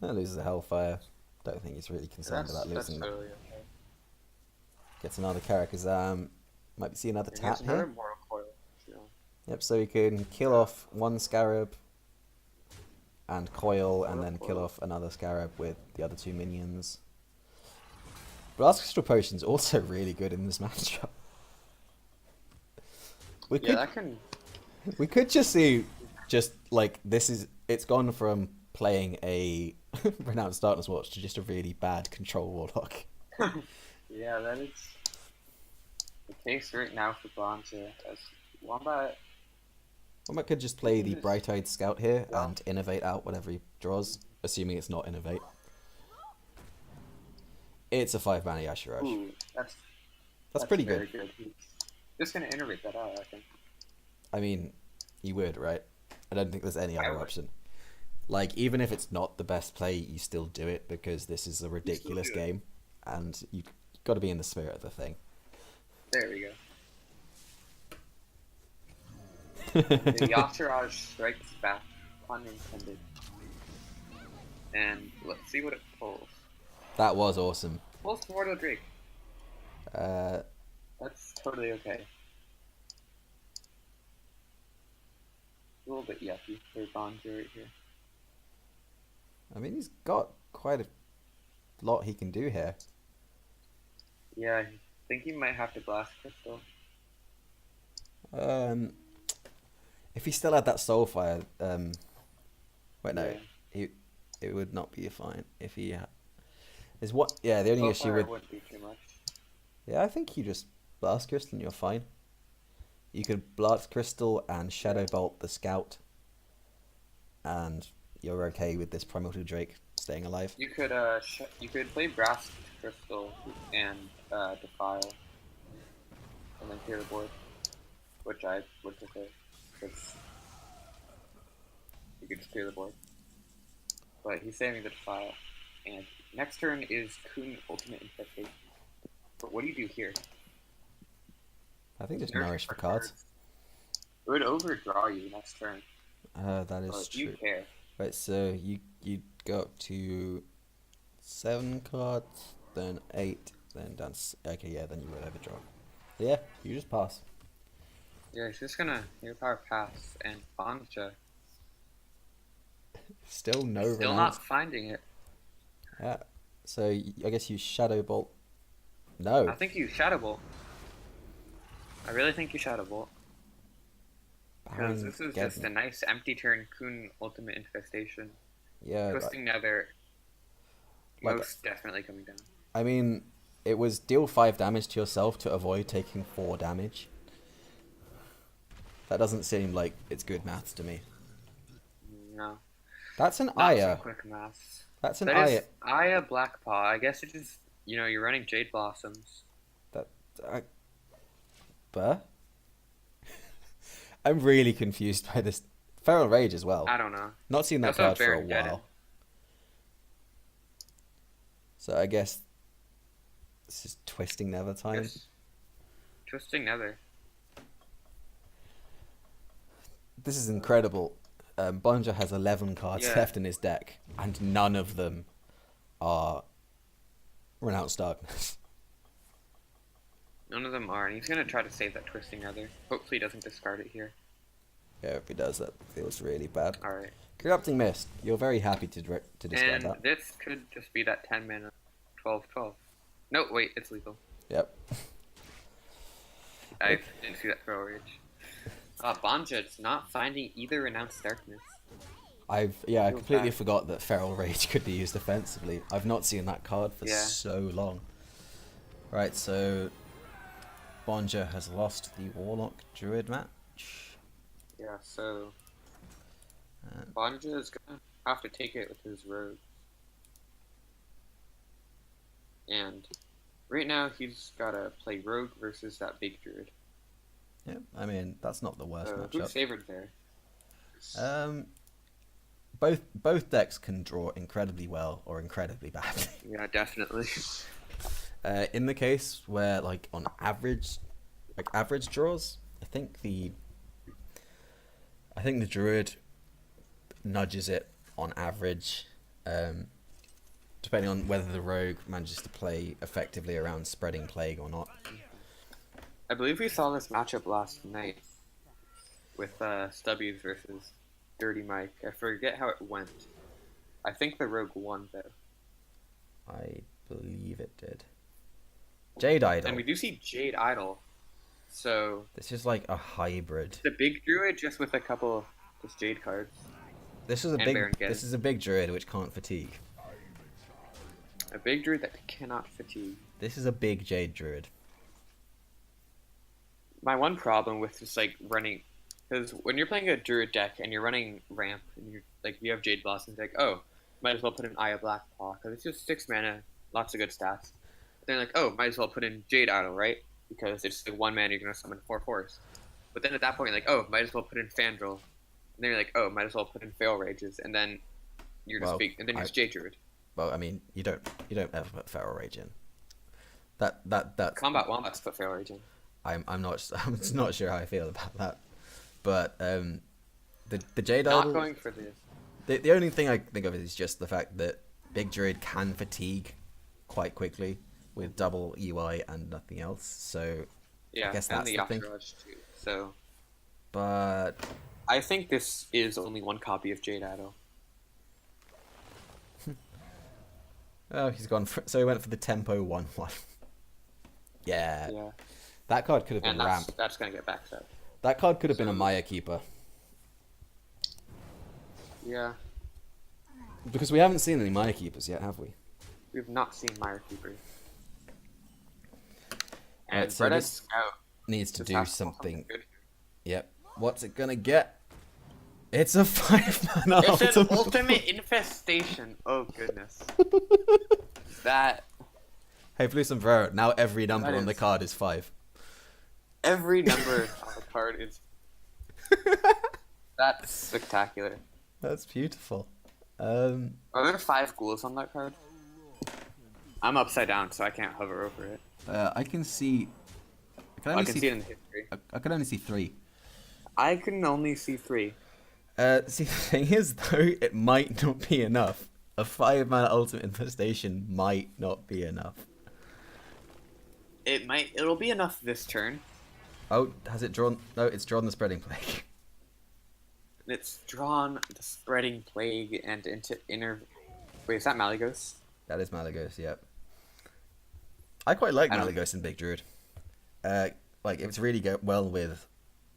That loses a Hellfire. Don't think he's really concerned about That's losing that. totally okay. Gets another Karakazam. Might be see another And tap here's another here. Immortal Coil. You know. Yep, so we can kill off one Scarab. and coil, and Oh, then coil. kill off another scarab with the other 2 minions. Blast Crystal Potion's also really good in this matchup. We Yeah, could that can. we could just see like it's gone from playing a Renounced Darkness Watch to just a really bad control warlock. Yeah, that is the case right now for Bonja. As Wombat, Wombat could just play the Yes. Bright-Eyed Scout here Yeah. and innovate out whatever he draws, assuming it's not innovate. It's a 5-mana Yasha Rush. ooh, That's pretty very good. good. He's just gonna innovate that out, I think. I mean, you would, right? I don't think there's any I other would. option. Like, even if it's not the best play, you still do it because this is a ridiculous do it. game, and you've got to be in the spirit of the thing. There we go. The Yasharaj strikes back, pun intended. And let's see what it pulls. That was awesome. Pulls Mortal Drake. Uh, That's totally okay. A little bit yucky for Bonja right here. I mean, he's got quite a lot he can do here. Yeah, I think he might have to Blast Crystal. If he still had that Soulfire, wait, no, Yeah. it would not be fine if he is what. Yeah, the only issue with wouldn't be too much. yeah, I think you just Blast Crystal and you're fine. You could Blast Crystal and Shadow Bolt the Scout, and you're okay with this Primordial Drake staying alive. You could you could play Blast Crystal and Defile, and then clear the board, which I would prefer. Because you could just clear the board. But he's saving the Defile, and next turn is Kun Ultimate Infestation. But what do you do here? I think just Nourish nourish the cards. It would overdraw you next turn. That is But true. you care. Right, so you go up to 7 cards, then 8, then down. Okay, yeah, then you would overdraw. Yeah, you just pass. Yeah, he's just gonna Hero Power Pass, and Bonja Still no still renounce. not finding it. Yeah. So I guess you Shadow Bolt. No. I think you Shadow Bolt. I really think you Shadow Bolt. Because Baron this is Geddon. just a nice empty turn Kun Ultimate Infestation. Yeah. Twisting Nether, like- most definitely coming down. I mean, it was deal 5 damage to yourself to avoid taking 4 damage. That doesn't seem like it's good maths to me. No. That's an Not Aya. some quick maths. That's an That Aya. is Aya Blackpaw. I guess it is, you're running Jade Blossoms. But I'm really confused by this. Feral Rage as well. I don't know. Not seen that Also card for a Baron Geddon. while. So I guess this is Twisting Nether time. Yes. Twisting Nether. This is incredible. Bonja has 11 cards Yeah. left in his deck, and none of them are Renounced Darkness. None of them are, and he's gonna try to save that Twisting Nether. Hopefully he doesn't discard it here. Yeah, if he does, that feels really bad. Alright. Corrupting Mist. You're very happy to discard And that. this could just be that 10 mana 12/12. No, wait, it's legal. Yep. I didn't see that Feral Rage. Bonja's not finding either Renounced Darkness. I Feels completely bad. forgot that Feral Rage could be used offensively. I've not seen that card for Yeah. so long. Right, so Bonja has lost the Warlock Druid match. Yeah, so Uh, Bonja is gonna have to take it with his rogue. And right now he's gotta play rogue versus that big druid. yeah, I mean that's not the worst So who's matchup. favored there? Both decks can draw incredibly well or incredibly badly. Yeah, definitely. In the case where on average, average draws, I think the druid nudges it on average, depending on whether the rogue manages to play effectively around spreading plague or not. I believe we saw this matchup last night with Stubbies versus Dirty Mike. I forget how it went. I think the Rogue won though. I believe it did. Jade Idol. And we do see Jade Idol. So This is like a hybrid. the big druid just with a couple of just Jade cards. This is a And big. Baron Geddon. This is a big druid which can't fatigue. A big druid that cannot fatigue. This is a big Jade druid. My one problem with just like running, because when you're playing a druid deck and you're running ramp and you're like you have Jade Blossom, it's like, oh, might as well put in Eye of Black Paw because it's just 6 mana, lots of good stats. But then like, oh, might as well put in Jade Idol, right? Because it's like 1 mana you're gonna summon 4 force. But then at that point, you're like, oh, might as well put in Fandral. And then you're like, oh, might as well put in Fail Rages, and then you're just and then you're just Jade Druid. Well, I mean, you don't ever put Feral Rage in. That's KombatWombat's put Fail Rage in. I'm not sure how I feel about that. But the Jade Not Idol. going for this. The only thing I think of is just the fact that Big Druid can fatigue quite quickly with double UI and nothing else. So Yeah, I guess and that's the the thing. Yaksharaj too. So But I think this is only one copy of Jade Idol. oh, he's gone for, so he went for the tempo 1/1. Yeah, Yeah, that card could have and been ramp. that's gonna get backed up. That card could have been a So- Maya Keeper Yeah, because we haven't seen any Maya Keepers yet, have we? we've not seen Mire Keeper. Right, And so Red this Scout needs to just do has to pull something. good. Yep. What's it gonna get? It's a 5-mana It's an ultimate. ultimate infestation. Oh goodness. That Hey, Blue Sombrero. Now every number That on the is- card is 5. every number on the card is that's spectacular. That's beautiful. Are there 5 ghouls on that card? I'm upside down, so I can't hover over it. I can see. I can I only can see it in the history. I can only see 3. I can only see 3. See, the thing is, though, it might not be enough. A 5-mana ultimate infestation might not be enough. It'll be enough this turn. Oh, has it drawn? No, it's drawn the Spreading Plague. It's drawn the Spreading Plague and into inner. Wait, is that Malygos? That is Malygos, yep. I quite like I don't- Malygos in Big Druid. Like, if it's really go well with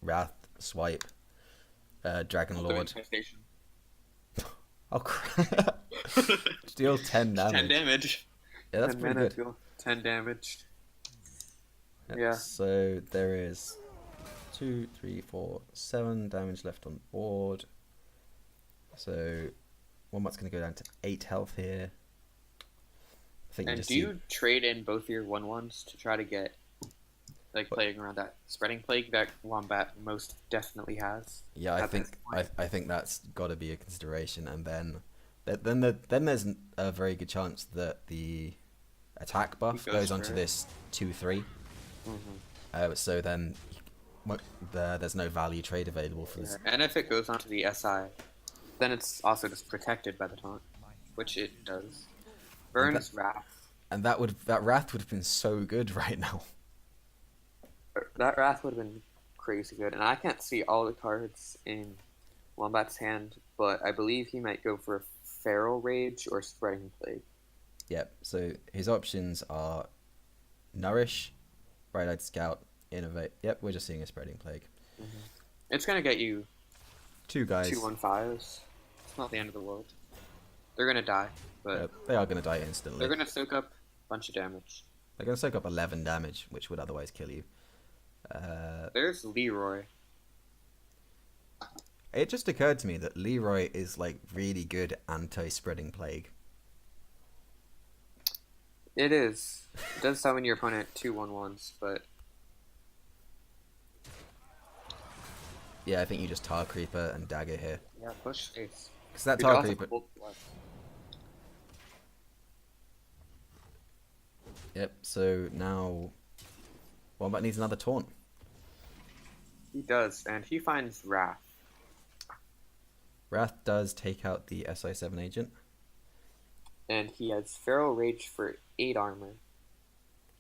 Wrath, Swipe, Dragon Ultimate Lord. infestation. Oh, crap. Deal 10 damage. 10 damage. Yeah, that's 10 pretty mana good. deal 10 damage. Yep, Yeah. So there is 2, 3, 4, 7 damage left on the board. So Wombat's going to go down to 8 health here. I think And just do you trade in both your 1/1s to try to get, like, playing around that Spreading Plague that Wombat most definitely has? yeah, I at this think point? I think that's got to be a consideration, and then there's a very good chance that the attack buff Goes goes onto for it. this 2/3. Mhm. So then there's no value trade available for this. Yeah. And if it goes onto the SI, then it's also just protected by the taunt, which it does. Burns Wrath. And that Wrath would have been so good right now. That Wrath would have been crazy good. And I can't see all the cards in Wombat's hand, but I believe he might go for Feral Rage or Spreading Plague. Yep. So his options are Nourish, Bright-Eyed Scout, Innovate. Yep, we're just seeing a Spreading Plague. It's going to get you 2 guys. 2/15s. It's not the end of the world. They're going to die, but Yep, they are going to die instantly. they're going to soak up a bunch of damage. They're going to soak up 11 damage, which would otherwise kill you. There's Leroy. It just occurred to me that Leroy is like really good anti-Spreading Plague. It is. It does summon your opponent 2/11s, but Yeah, I think you just Tar Creeper and Dagger here. yeah, push face. Because that You could Tar also Creeper... Cold Blood. Yep, so now... Wombat needs another taunt. He does, and he finds Wrath. Wrath does take out the SI7 agent. And he has Feral Rage for 8 armor.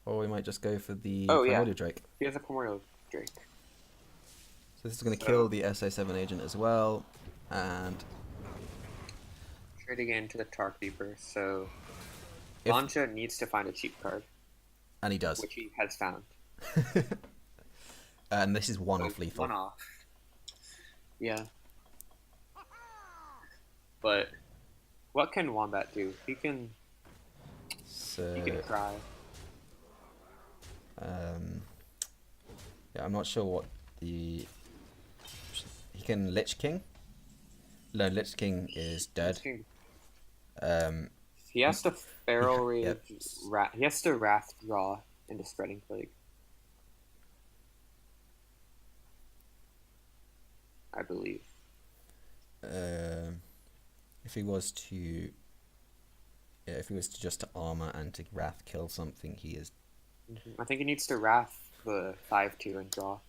Or we might just go for the Oh, yeah. Primordial Drake. He has a Primordial Drake. So this is going to kill the SI7 agent as well. And Trading into the Tark Reaper, so If- Bonja needs to find a cheap card, he does. which he has found. And this is one So off lethal. One off. Yeah. But what can Wombat do? He can So, cry. yeah, I'm not sure what the... He can Lich King? No, Lich King is dead. He has to Feral Rage. Yep. He has to Wrath draw into Spreading Plague. I believe. If he was to... Yeah, if he was to just to armor and to Wrath kill something, he is... I think he needs to Wrath the 5/2 and draw.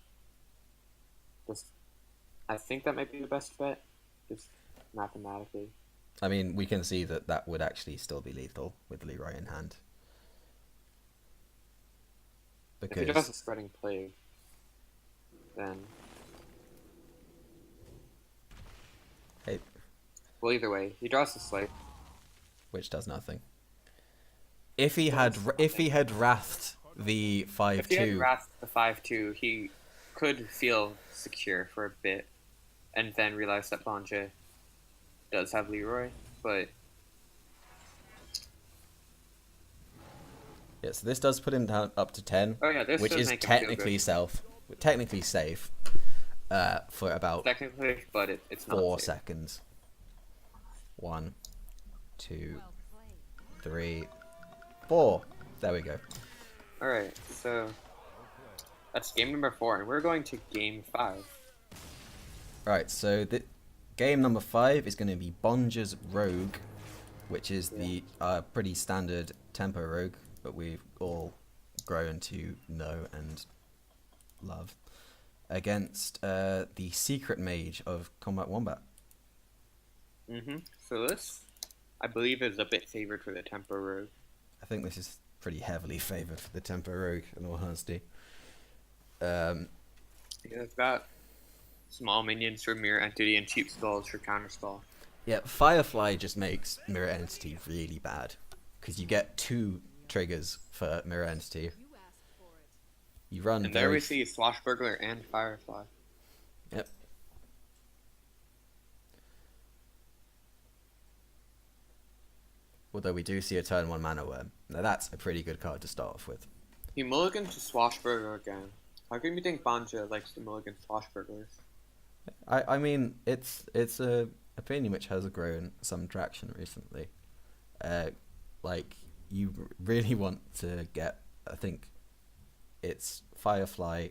I think that might be the best bet, just mathematically. I mean, we can see that that would actually still be lethal with Leroy in hand. If he does a Spreading Plague, then... Hey, Well, either way, he draws the Slate. which does nothing. If he had wrathed the 5/2, If he had Wrath the 5/2, he could feel secure for a bit, and then realize that Bonja does have Leroy, but yeah, so this does put him down up to 10, oh yeah, this which does is make him feel technically safe, for about good. Technically, but it's not 4 safe. seconds. 1, 2, 3, 4. There we go. Alright, so that's game number 4, and we're going to game 5. Right, so the game number 5 is going to be Bonja's Rogue, which is the pretty standard tempo rogue that we've all grown to know and love, against the secret mage of KombatWombat. So this, I believe, is a bit favored for the Tempo Rogue. I think this is pretty heavily favoured for the tempo rogue, in all honesty. Yeah, It's got small minions for Mirror Entity and cheap spells for Counterspell. Yeah, Firefly just makes Mirror Entity really bad, because you get 2 triggers for Mirror Entity. You run And there we see Swashbuckler and Firefly. Yep. Although we do see a turn 1 Mana Worm. Now that's a pretty good card to start off with. He mulligans to Swashbuckler again. How come you think Bonja likes to mulligan Swashbucklers? I mean, it's a opinion which has grown some traction recently. Like, you really want to get, I think it's Firefly,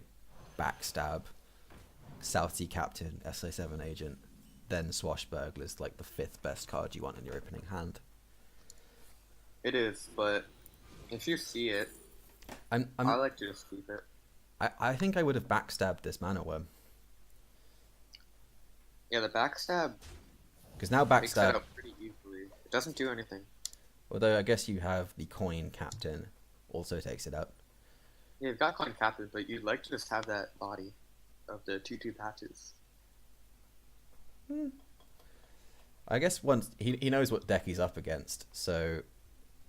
Backstab, South Sea Captain, SA7 Agent, then Swashbuckler's like the 5th best card you want in your opening hand. It is, but if you see it, I like to just keep it. I think I would have backstabbed this Mana Worm. Yeah, the backstab Because now makes that backstab, up pretty easily. It doesn't do anything. although I guess you have the coin captain, also takes it out. Yeah, you've got Coin Captain, but you'd like to just have that body of the 2/2 patches. I guess once he knows what deck he's up against, so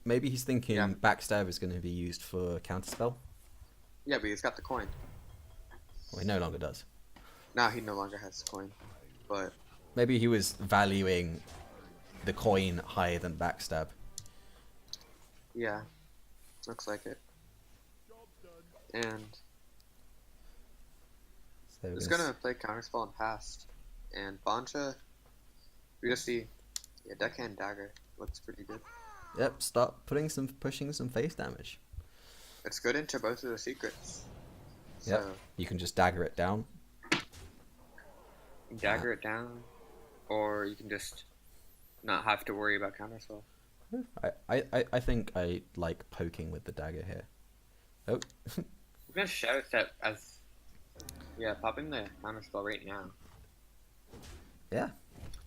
maybe he's thinking Yeah. backstab is going to be used for counterspell. Yeah, but he's got the coin. Well, he no longer does. Now he no longer has coin, but Maybe he was valuing the coin higher than backstab. yeah, looks like it. And So he's gonna play Counterspell and Past. And Bonja, we just see, yeah, Deckhand Dagger looks pretty good. Yep, start pushing some face damage. It's good into both of the secrets. Yep, So, you can just dagger it down. dagger it down, or you can just not have to worry about Counterspell. I think I like poking with the dagger here. Oh, I'm gonna shout that as, yeah, popping the Counterspell right now. yeah.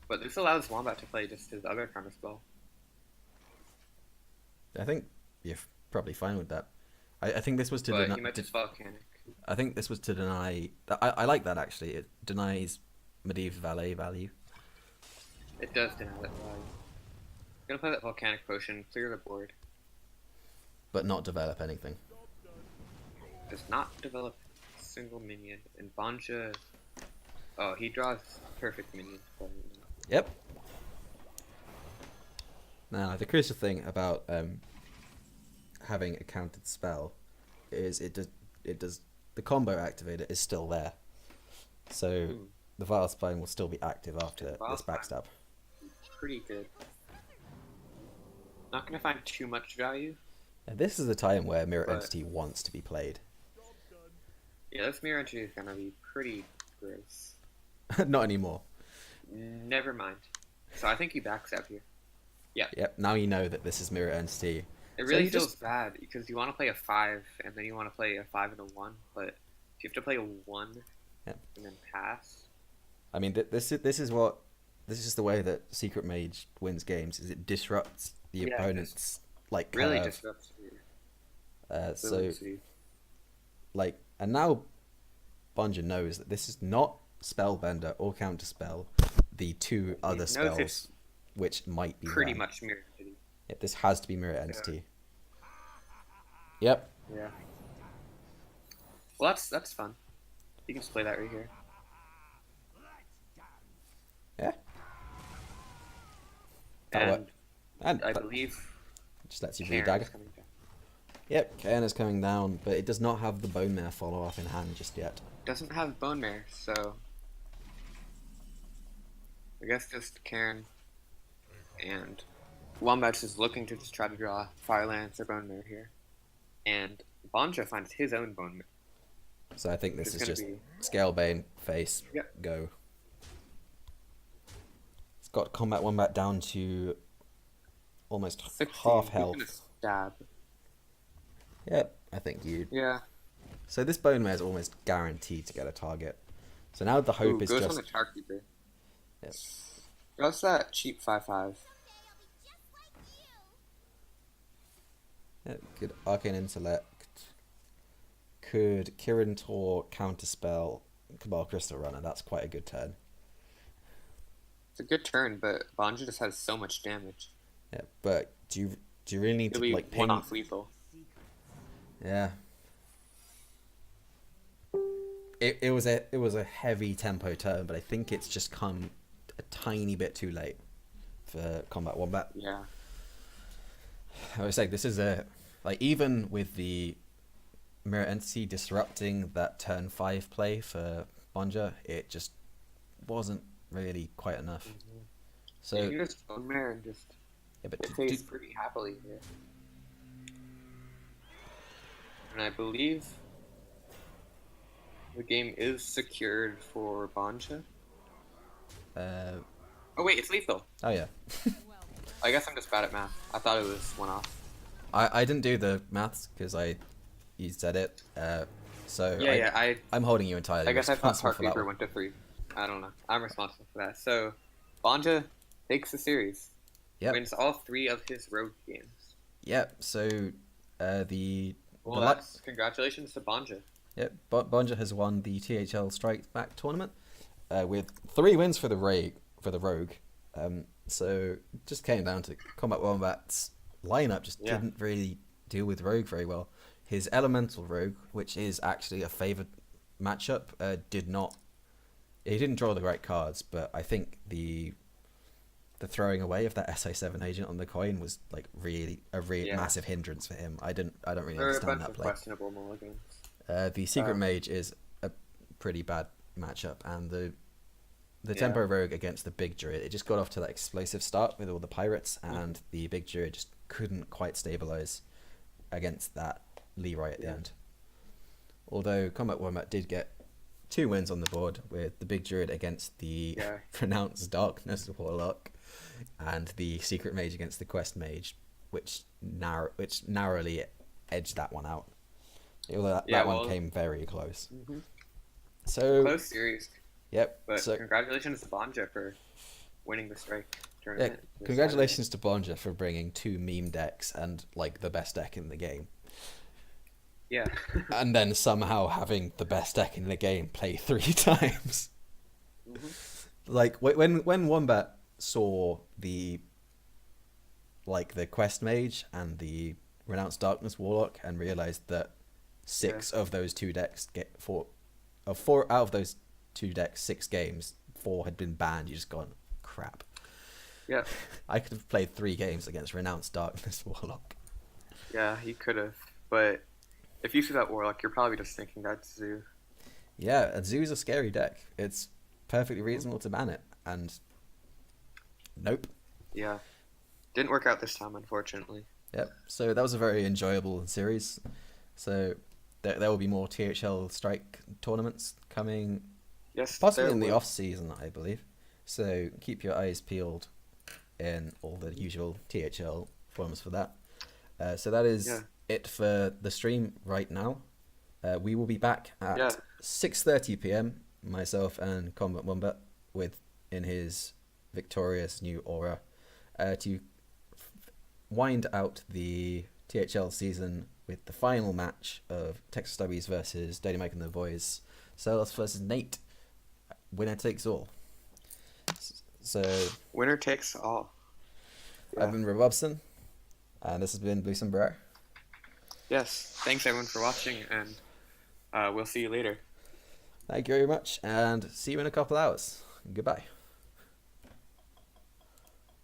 But this allows Wombat to play just his other Counterspell. I think you're probably fine with that. I think this was to But deny. he might just Volcanic. I think this was to deny. I like that actually. It denies Medivh's valet value. It does deny that value. Gonna play that volcanic potion, clear the board. but not develop anything. Does not develop a single minion. And Bonja, oh, he draws perfect minions. Yep. Now, the crucial thing about having a countered spell is it does the combo activator is still there, so the Vile Spine will still be active after this backstab. Pretty good. Not gonna find too much value. And this is the time where Mirror But- Entity wants to be played. Yeah, this mirror entry is gonna be pretty gross. Not anymore. Never mind. So I think you backstab here. Yep. Now you know that this is Mirror Entity. It So really you feels just- bad because you want to play a 5 and then you want to play a 5 and a 1, but if you have to play a 1 Yep. and then pass. I mean, this is the way that Secret Mage wins games. Is it disrupts the Yeah, opponent's like Really curve. disrupts your So ability. like, and now Bonja knows that this is not Spellbender or Counterspell, the two other knows spells it's which might be pretty ran. much mirror entity. Yep, this has to be Mirror Entity. Yep. Yeah. Well, that's fun. You can just play that right here. Yeah. That'll And work. And I that believe just lets you Karen re-dagger. is coming down. Yep, Cairn is coming down, but it does not have the Bone Mare follow-up in hand just yet. Doesn't have Bone Mare, so I guess just Karen and Wombat is looking to just try to draw Fire Lance or Bone Mare here. And Bonja finds his own Bone Mare. So I think this It's is gonna just be- Scalebane, face, Yep. go. It's got KombatWombat down to almost 16, half he's health. gonna stab. Yep, I think you. Yeah. So this Bone Mare is almost guaranteed to get a target. So now the hope Ooh, is goes just. on the Charkeeper. Yep. Draws that cheap 5/5. Yeah, good Arcane Intellect. Could Kirin Tor counterspell Cabal Crystal Runner? That's quite a good turn. It's a good turn, but Bonja just has so much damage. Yeah, but do you really need It'll to be like one ping? off lethal. Yeah. It was a heavy tempo turn, but I think it's just come a tiny bit too late for KombatWombat. Yeah. I was saying this is even with the Mirror Entity disrupting that turn 5 play for Bonja, it just wasn't really quite enough. So you can just Bone Mare and just yeah, but it plays pretty happily here. And I believe the game is secured for Bonja. Oh wait, it's lethal. oh yeah, I guess I'm just bad at math. I thought it was one off. I didn't do the maths because you said it. So Yeah, I'm holding you entirely I guess I thought responsible for that Heartreaper one. went to 3. I don't know. I'm responsible for that. So, Bonja takes the series. Yep. Wins all 3 of his rogue games. Yep. So the Well, the that's congratulations to Bonja. Yep, Bonja has won the THL Strike Back tournament with 3 wins for the Rogue. So it just came down to KombatWombat's lineup just Yeah. didn't really deal with Rogue very well. His Elemental Rogue, which is actually a favoured matchup, he didn't draw the right cards, but I think the throwing away of that SI7 agent on the coin was like really Yeah. massive hindrance for him. I don't really There are a understand bunch that of play. questionable mulligans. The Secret Mage is a pretty bad matchup, and the Yeah. Tempo Rogue against the Big Druid, it just got off to that explosive start with all the pirates, and the Big Druid just couldn't quite stabilize against that Leroy at the Yeah. end. Although KombatWombat did get 2 wins on the board with the Big Druid against the Yeah. Pronounced Darkness Warlock, and the Secret Mage against the Quest Mage, which narrowly edged that one out. Although that one came very close. So Close series, yep. but So congratulations to Bonja for winning the strike yeah, tournament. this congratulations to Bonja for bringing 2 meme decks and like the best deck in the game, Saturday. Yeah. and then somehow having the best deck in the game play 3 times. Like when Wombat saw the Quest Mage and the Renounced Darkness Warlock and realized that six of those two decks four out of those two decks, 6 games, 4 had been banned. You just gone, crap. Yeah. I could have played 3 games against Renounced Darkness Warlock. Yeah, you could have. But if you see that Warlock, you're probably just thinking that's Zoo. Yeah, a Zoo's a scary deck. It's perfectly reasonable to ban it, and nope. Yeah. Didn't work out this time, unfortunately. Yep. So that was a very enjoyable series. So there will be more THL Strike tournaments coming, Yes, possibly there in the will. off season, I believe. So keep your eyes peeled in all the usual THL forums for that. So that is it for the stream right now. We will be back at 6:30 p.m. Myself and KombatWombat in his victorious new aura to wind out the THL season with the final match of Texas Stubbies versus Dirty Mike and the Boys. Celos versus Nate. Winner takes all. So Winner takes all. Yeah. I've been Rob Robson, and this has been Blue Sombrero. Yes. Thanks everyone for watching, and we'll see you later. Thank you very much, and see you in a couple hours. Goodbye.